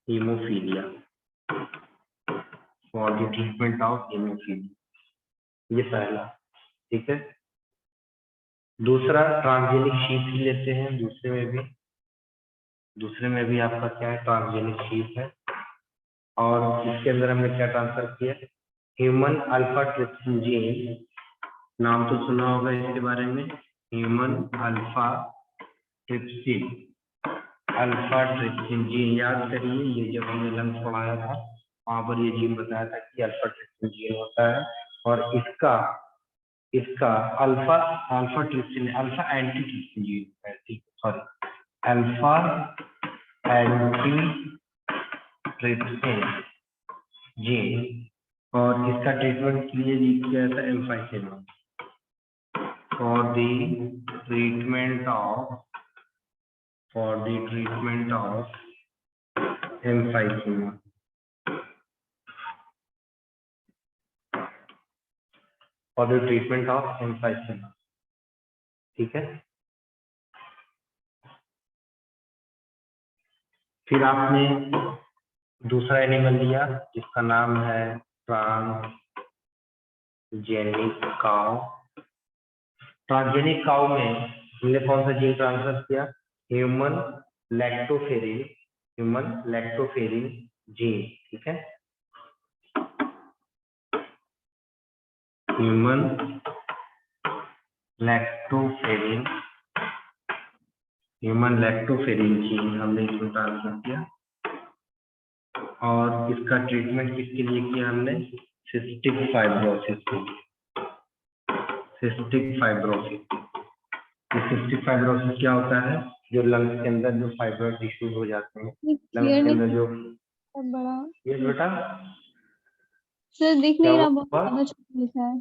haemophilia, for the treatment of haemophilia, ये पहला, ठीक है। दूसरा ट्रांसजेनिक शीट ही लेते हैं, दूसरे में भी आपका क्या है, ट्रांसजेनिक शीट है, और इसके अंदर हमने क्या ट्रांसफर किया, ह्यूमन अल्फा ट्रिप्सिन जीन, नाम तो सुना होगा इसके बारे में, ह्यूमन अल्फा ट्रिप्सिन जीन, याद करिए ये जब हमने लंग्स पढ़ाया था वहां पर ये जीन बताया था कि अल्फा ट्रिप्सिन जीन होता है, और इसका alpha trypsin, alpha anti trypsin gene है, ठीक, sorry, alpha anti trypsin gene, और इसका ट्रीटमेंट के लिए किया था एम्फाइसिन, for the treatment of emphysema, ठीक है। फिर आपने दूसरा एनिमल लिया जिसका नाम है ट्रांसजेनिक काउ। ट्रांसजेनिक काउ में हमने कौन सा जीन ट्रांसफर किया, ह्यूमन लैक्टोफेरिन जीन, ठीक है, ह्यूमन लैक्टोफेरिन जीन हमने इसमें ट्रांसफर किया, और इसका ट्रीटमेंट किसके लिए किया हमने, सिस्टिक फाइब्रोसिस के लिए, सिस्टिक फाइब्रोसिस क्या होता है, जो लंग्स के अंदर जो फाइब्रोइड टिश्यूज हो जाते हैं, लंग्स के अंदर जो बड़ा, ये बेटा सर दिख क्या नहीं रहा, हुआ? बहुत ज्यादा छोटा लिखा है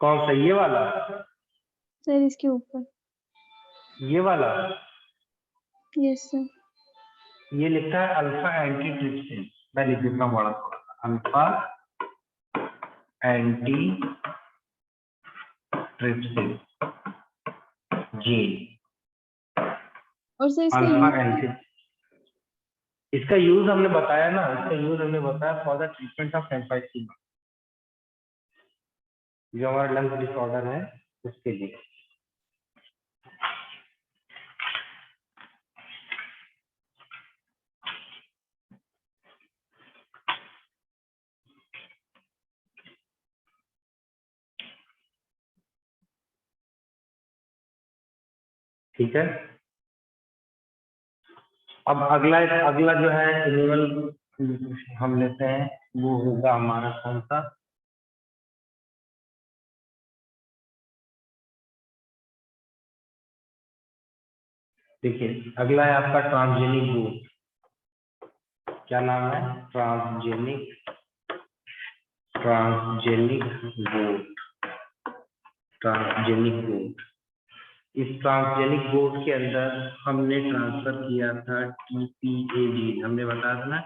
कौन सा, ये वाला, सर, इसके ऊपर ये वाला, यस सर। ये लिखा है अल्फा एंटीट्रिप्सिन। मैं लिख देता हूँ बड़ा थोड़ा सा, अल्फा एंटीट्रिप्सिन जीन। और सर इसका अल्फा यूज एंटी, इसका यूज हमने बताया ना, इसका यूज हमने बताया for the treatment of emphysema, जो हमारा लंग डिसऑर्डर है उसके लिए। ठीक है, अब अगला जो है एनिमल हम लेते हैं, वो होगा हमारा कौन सा? देखिए अगला है आपका ट्रांसजेनिक गोट। क्या नाम है? ट्रांसजेनिक गोट। ट्रांसजेनिक गोट। इस ट्रांसजेनिक गोट के अंदर हमने ट्रांसफर किया था टीपीए जीन। हमने बताया था ना,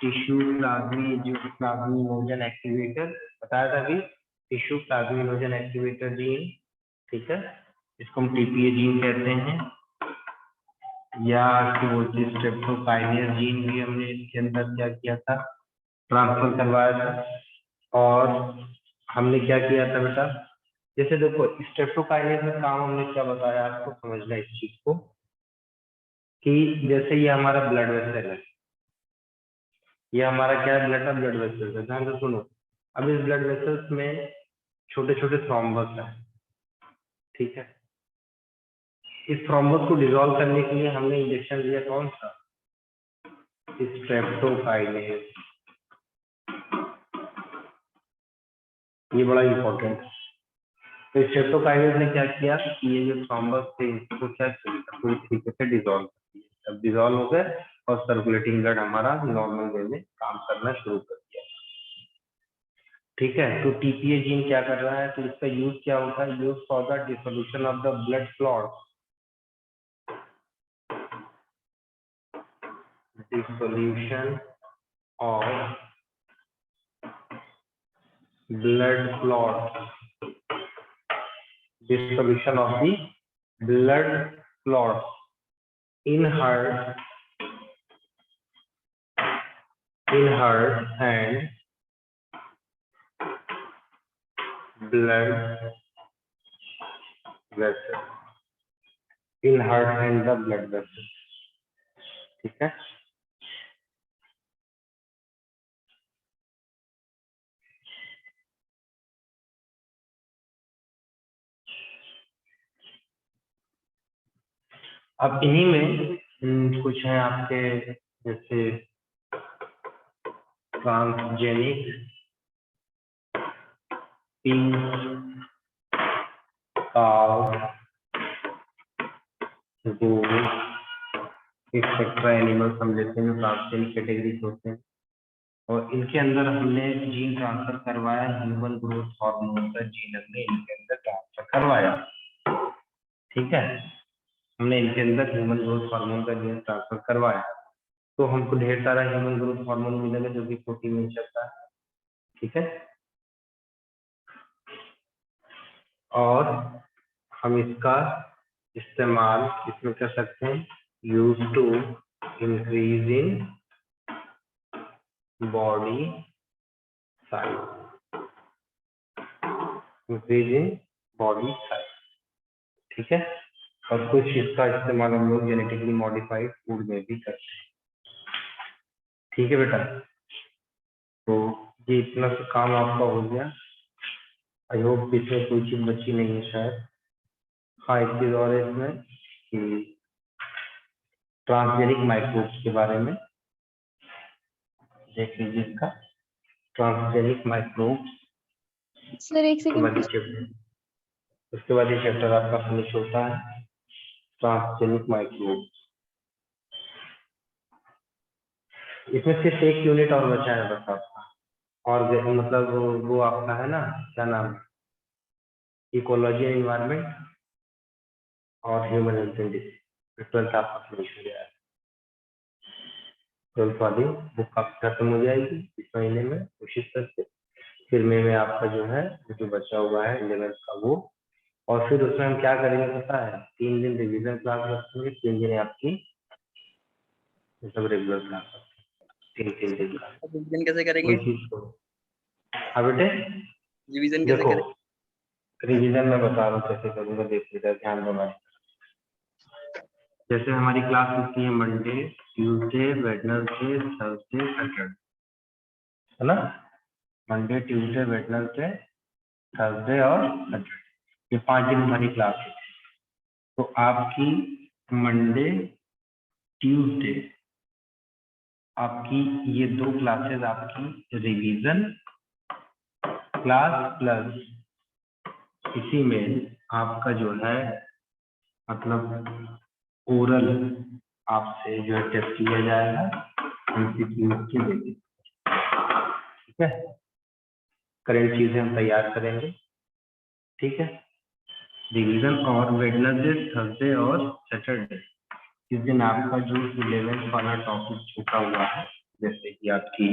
टिश्यू प्लाज्मिनोजन एक्टिवेटर, बताया था अभी, टिश्यू प्लाज्मिनोजन एक्टिवेटर जीन। ठीक है, इसको हम टीपीए जीन कहते हैं, या इसको बोलते हैं स्ट्रेप्टोकाइनेस जीन भी हमने इसके अंदर क्या किया था? ट्रांसफर करवाया था। और हमने क्या किया था बेटा? जैसे देखो स्ट्रेप्टोकाइनेस में काम हमने क्या बताया आपको, समझना इस चीज को, कि जैसे ये हमारा ब्लड वेसल है, ये हमारा क्या है? ब्लड वेसल है। ध्यान से सुनो, अब इस ब्लड वेसल्स में छोटे छोटे थ्रोम्बस है। ठीक है, इस थ्रोम्बस को डिसॉल्व करने के लिए हमने इंजेक्शन दिया, कौन सा? स्ट्रेप्टोकाइनेस। ये बड़ा इंपॉर्टेंट है। तो स्ट्रेप्टोकाइनेस ने क्या किया कि ये जो थ्रोम्बस थे इसको क्या किया, पूरी तरीके से डिसॉल्व कर दिया। अब डिसॉल्व हो गए और सर्कुलेटिंग ब्लड हमारा नॉर्मल वे में काम करना शुरू कर दिया। ठीक है, तो टीपीए जीन क्या कर रहा है? तो इसका यूज क्या होता है? Use for the dissolution of the blood clots, dissolution of blood clot, dissolution of the blood clots in heart and blood vessel, in heart and the blood vessel। ठीक है, अब इन्हीं में कुछ है आपके, जैसे ट्रांसजेनिक एक्सेट्रा एनिमल्स हम लेते हैं, ट्रांसजेनिक कैटेगरी होते हैं, और इनके अंदर हमने जीन ट्रांसफर करवाया, ह्यूमन ग्रोथ हार्मोन का जीन हमने इनके अंदर ट्रांसफर करवाया। ठीक है, हमने इनके अंदर ह्यूमन ग्रोथ हार्मोन का जीन ट्रांसफर करवाया, तो हमको ढेर सारा ह्यूमन ग्रोथ हार्मोन मिलेगा जो कि प्रोटीन में चलता है। ठीक है, और हम इसका इस्तेमाल इसमें कर सकते हैं, use to increase in body size, increase in body size. ठीक है, और कुछ इसका इस्तेमाल हम लोग जेनेटिकली मॉडिफाइड फूड में भी करते हैं। ठीक है बेटा, तो ये इतना सा काम आपका हो गया। आई होप इसमें कोई चीज बची नहीं है शायद। हाँ, एक चीज और है इसमें कि ट्रांसजेनिक माइक्रोब्स के बारे में देख लीजिए, इसका ट्रांसजेनिक माइक्रोब्स। सर एक सेकंड। उसके बाद ये चैप्टर आपका फिनिश होता है, ट्रांसजेनिक माइक्रोब्स। इसमें सिर्फ एक यूनिट और बचा है बस आपका, और मतलब वो आपका है ना, क्या नाम है, इकोलॉजी एनवायरनमेंट और human health and disease. 12th आपका फिनिश हो गया है। 12th वाली बुक आपकी खत्म हो जाएगी इस महीने में कोशिश करके। फिर मई में आपका जो है जो बचा हुआ है 11th का वो, और फिर उसमें हम क्या करेंगे पता है, 3 दिन रिवीजन क्लास रखेंगे, 3 दिन आपकी मतलब रेगुलर क्लास रखेंगे, 3 दिन का। अब रिवीजन कैसे करेंगे? कोई चीज को अब बेटे रिवीजन कैसे देखो, करेंगे? रिवीजन मैं बता रहा हूँ कैसे करूँगा, देखिएगा ध्यान दो हमारी। जैसे हमारी क्लास होती है Monday, Tuesday, Wednesday, Thursday, Saturday, है ना। मंडे, ट्यूसडे, वेडनेसडे, थर्सडे और सैटरडे, ये 5 दिन हमारी क्लास है। तो आपकी मंडे, ट्यूसडे आपकी ये 2 क्लासेस आपकी रिवीजन क्लास प्लस इसी में आपका जो है मतलब ओरल आपसे जो है टेस्ट किया जाएगा एमसीक्यू के बेसिस, ठीक है। करेंट चीजें हम तैयार करेंगे, ठीक है। रिवीजन और वेडनेसडे, थर्सडे और सैटरडे इस दिन आपका जो 11th वाला टॉपिक छूटा हुआ है, जैसे कि आपकी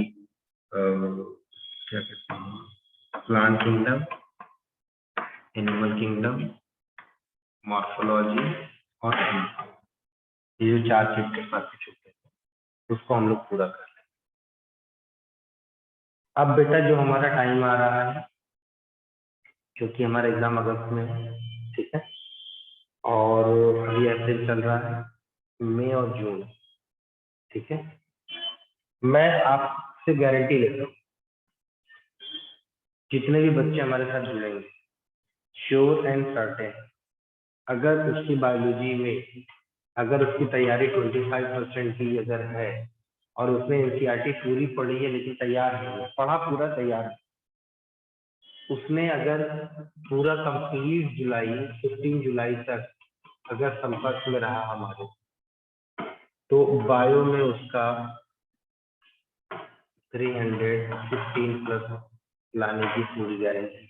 क्या कहते हैं plant kingdom, animal kingdom, morphology और ये जो 4 चैप्टर आपके छूटे थे उसको हम लोग पूरा कर लें। अब बेटा जो हमारा टाइम आ रहा है, क्योंकि हमारा एग्जाम अगस्त में है, ठीक है, और अभी अप्रैल चल रहा है, मई और जून, ठीक है। मैं आपसे गारंटी लेता हूँ जितने भी बच्चे हमारे साथ जुड़ेंगे, श्योर एंड सर्टेन, अगर उसकी बायोलॉजी में अगर उसकी तैयारी 25% की अगर है और उसने एनसीईआरटी पूरी पढ़ी है लेकिन तैयार है, पढ़ा पूरा तैयार है, उसने अगर पूरा कंप्लीट जुलाई 15 जुलाई तक अगर संपर्क में रहा हमारे, तो बायो में उसका 315 प्लस लाने की पूरी गारंटी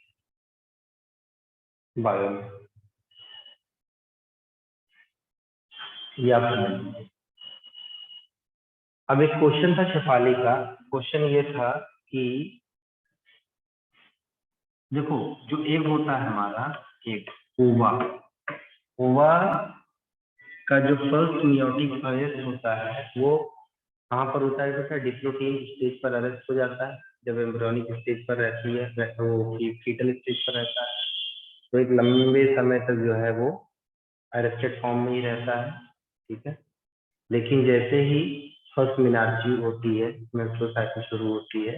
बायो में, ये आप समझ लीजिए। अब एक क्वेश्चन था शेफाली का, क्वेश्चन ये था कि देखो जो एग होता है हमारा एक ओवा, ओवा का जो फर्स्ट मियोटिक फेज होता है वो कहाँ पर होता है बेटा, डिप्लोटीन स्टेज पर अरेस्ट हो जाता है, जब एम्ब्रियोनिक स्टेज पर रहती है वो फीटल स्टेज पर रहता है, तो एक लंबे समय तक जो है वो अरेस्टेड फॉर्म में ही रहता है, ठीक है। लेकिन जैसे ही फर्स्ट मिनार्ची होती है, मेंस्ट्रुअल साइकिल शुरू होती है,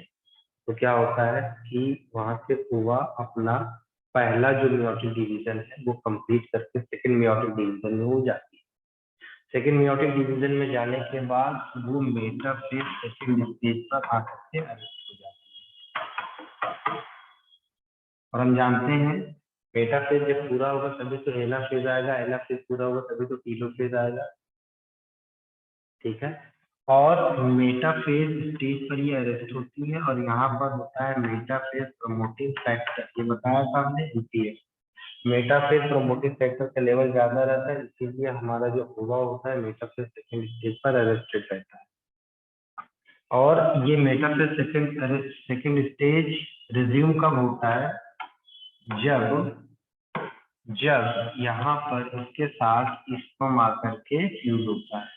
तो क्या होता है कि वहां से ओवा अपना पहला जो मियोटिक डिवीजन है वो कंप्लीट करके सेकंड मियोटिक डिवीजन में हो जाती है। सेकंड मियोटिक डिवीजन में जाने के बाद वो मेटाफेज सेकंड स्टेज पर आकर के अरेस्ट हो जाती है। और हम जानते हैं मेटाफेज जब पूरा होगा तभी तो एनाफेज आएगा, एनाफेज पूरा होगा तभी तो टीलोफेज आएगा, ठीक है। और मेटाफेज स्टेज पर ये अरेस्ट होती है और यहाँ पर होता है मेटाफेज प्रोमोटिंग फैक्टर, ये बताया था हमने एमपीएफ। मेटाफेज प्रोमोटिंग फैक्टर का लेवल ज्यादा रहता है, इसीलिए हमारा जो ओवा होता है मेटाफेज सेकंड स्टेज पर अरेस्टेड रहता है। और ये मेटाफेज सेकंड स्टेज रिज्यूम कब होता है, जब यहाँ पर इसके साथ स्पर्म आकर के फ्यूज होता है।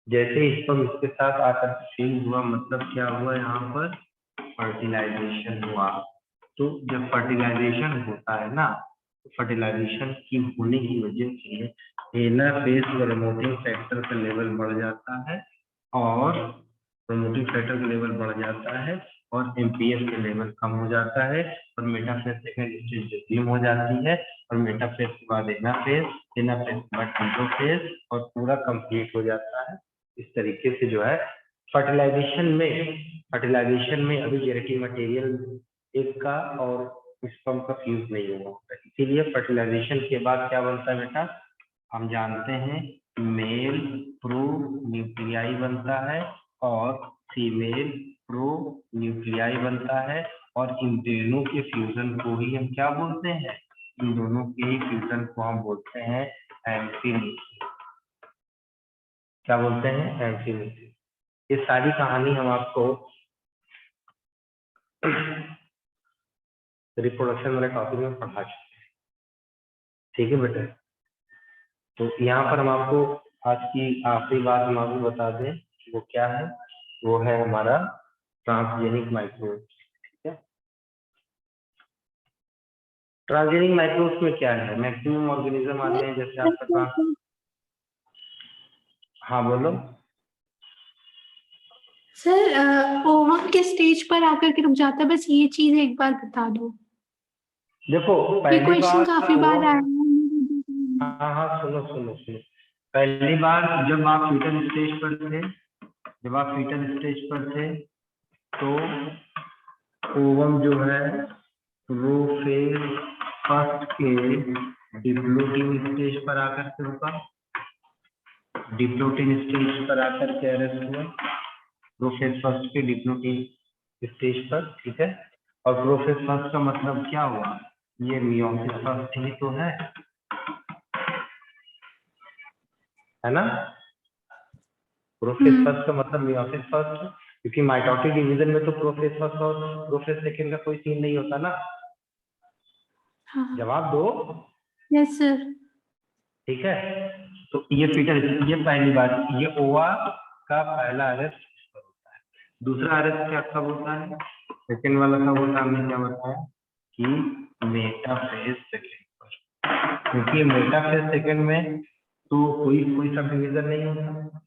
जैसे स्पर्म इसके साथ आकर फ्यूज हुआ मतलब क्या हुआ, यहाँ पर फर्टिलाइजेशन हुआ। तो जब फर्टिलाइजेशन होता है ना, तो फर्टिलाइजेशन की होने की वजह से एनाफेज प्रमोटिंग फैक्टर का लेवल बढ़ जाता है और प्रमोटिंग फैक्टर का लेवल बढ़ जाता है और एमपीएफ का लेवल कम हो जाता है और मेटाफेज सेकंड स्टेज रिज्यूम हो जाती है और मेटाफेज के बाद एनाफेज के बाद टीलोफेज और पूरा कंप्लीट हो जाता है। इस तरीके से जो है फर्टिलाइजेशन में अभी जेनेटिक मटेरियल एक का और स्पर्म का फ्यूज नहीं हुआ, इसीलिए फर्टिलाइजेशन के बाद क्या बनता है बेटा, हम जानते हैं मेल प्रो न्यूक्लियाई बनता है और फीमेल प्रो न्यूक्लियाई बनता है और इन दोनों के फ्यूजन को ही हम क्या बोलते हैं, इन दोनों के ही फ्यूजन को हम बोलते हैं एम्फिनिटी। क्या बोलते हैं, एम्फिनिटी। ये सारी कहानी हम आपको रिप्रोडक्शन वाले टॉपिक में पढ़ा चुके हैं। ठीक है बेटे, तो यहाँ पर हम आपको आज की आखिरी बात हम आपको बता दें, वो क्या है, वो है हमारा ट्रांसजेनिक माइक्रोब्स। ठीक है, ट्रांसजेनिक माइक्रोब्स में क्या है, मैक्सिमम ऑर्गेनिज्म आते हैं जैसे आपका हाँ बोलो सर ओवम के स्टेज पर आकर के रुक जाता है, बस ये चीज एक बार बता दो। देखो ये पहली क्वेश्चन बार काफी बार आया है। हाँ सुनो सुनो सुनो, पहली बार जब आप फीटल स्टेज पर थे, जब आप फीटल स्टेज पर थे तो ओवम जो है वो फेज फर्स्ट के डिप्लोटिंग स्टेज पर आकर के रुका, डिप्लोटिंग स्टेज पर आकर के अरेस्ट हुआ, प्रोफेज फर्स्ट के डिप्लोटिंग स्टेज पर। ठीक है, और प्रोफेज फर्स्ट का मतलब क्या हुआ, ये मियोसिस फर्स्ट ही तो है ना। प्रोफेज फर्स्ट का मतलब मियोसिस फर्स्ट, क्योंकि माइटोटिक डिवीजन में तो प्रोफेज फर्स्ट और प्रोफेज सेकंड का कोई सीन नहीं होता ना। हाँ, जवाब दो। Yes sir. ठीक है, तो ये फीटल, ये पहली बात, ये ओवा का पहला अरेस्ट होता है। दूसरा अरेस्ट क्या कब होता है, सेकंड वाला कब होता है, हमने क्या बताया कि मेटाफेज सेकंड पर, क्योंकि मेटाफेज सेकंड में तो कोई सब डिवीजन नहीं होता,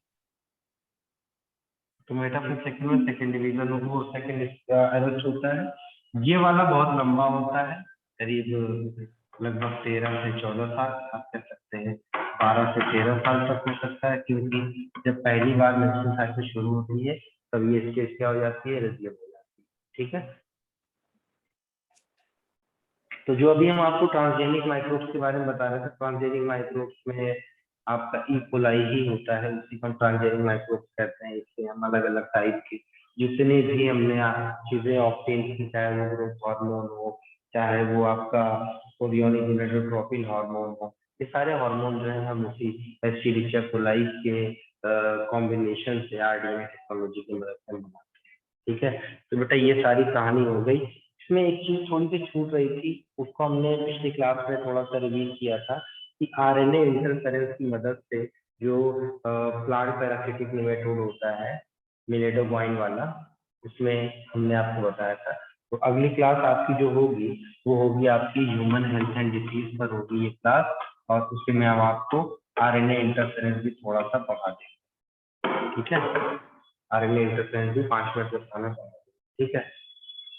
तो मेटाफेज सेकंड में सेकंड डिवीजन वो सेकंड अरेस्ट होता है। ये वाला बहुत लंबा होता है, करीब लगभग 13 से 14 साल, आप कह सकते हैं 12 से 13 साल तक हो सकता है, क्योंकि जब पहली बार मेंस्ट्रुअल साइकिल शुरू होती है तब ये स्टेज क्या हो जाती है, रेडियम हो जाती है। ठीक है, तो जो अभी हम आपको ट्रांसजेनिक माइक्रोब्स के बारे में बता रहे थे, ट्रांसजेनिक माइक्रोब्स में आपका इकोलाई ही होता है, उसी को ट्रांसजेनिक माइक्रोब्स कहते हैं। इसके हम अलग अलग टाइप के जितने भी हमने चीजें ऑब्टेन की, चाहे वो ग्रोथ हार्मोन हो, चाहे वो आपका कोरियोनिक गोनाडोट्रोपिन हार्मोन हो, ये सारे हार्मोन जो है हम उसी एस्चेरिचिया कोलाई के कॉम्बिनेशन से आरडीएनए टेक्नोलॉजी की मदद से बनाते हैं। ठीक है, तो बेटा ये सारी कहानी हो गई। इसमें एक चीज थोड़ी सी छूट रही थी, उसको हमने पिछली क्लास में थोड़ा सा रिवील किया था कि आरएनए इंटरफेरेंस की मदद से जो प्लांट पैरासिटिक निमेटोड होता है मिलेडोबाइन वाला, उसमें हमने आपको बताया था। तो अगली क्लास आपकी जो होगी वो होगी आपकी ह्यूमन हेल्थ एंड डिसीज पर होगी ये क्लास, और उसमें हम आपको आरएनए इंटरफेरेंस भी थोड़ा सा पढ़ा देंगे। ठीक है, आरएनए इंटरफेरेंस भी 5 मिनट बताना पड़ेगा। ठीक है,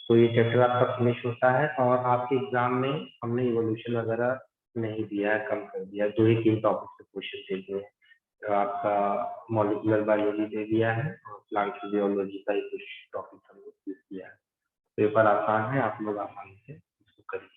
तो ये चैप्टर आपका फिनिश होता है, और आपके एग्जाम में हमने इवोल्यूशन वगैरह नहीं दिया है, कम कर दिया, 2 ही 3 टॉपिक से क्वेश्चन दे दिए हैं। तो आपका मॉलिक्यूलर बायोलॉजी दे दिया है और प्लांट फिजियोलॉजी का ही कुछ टॉपिक हमने दिया है। पेपर आसान है, आप लोग आसान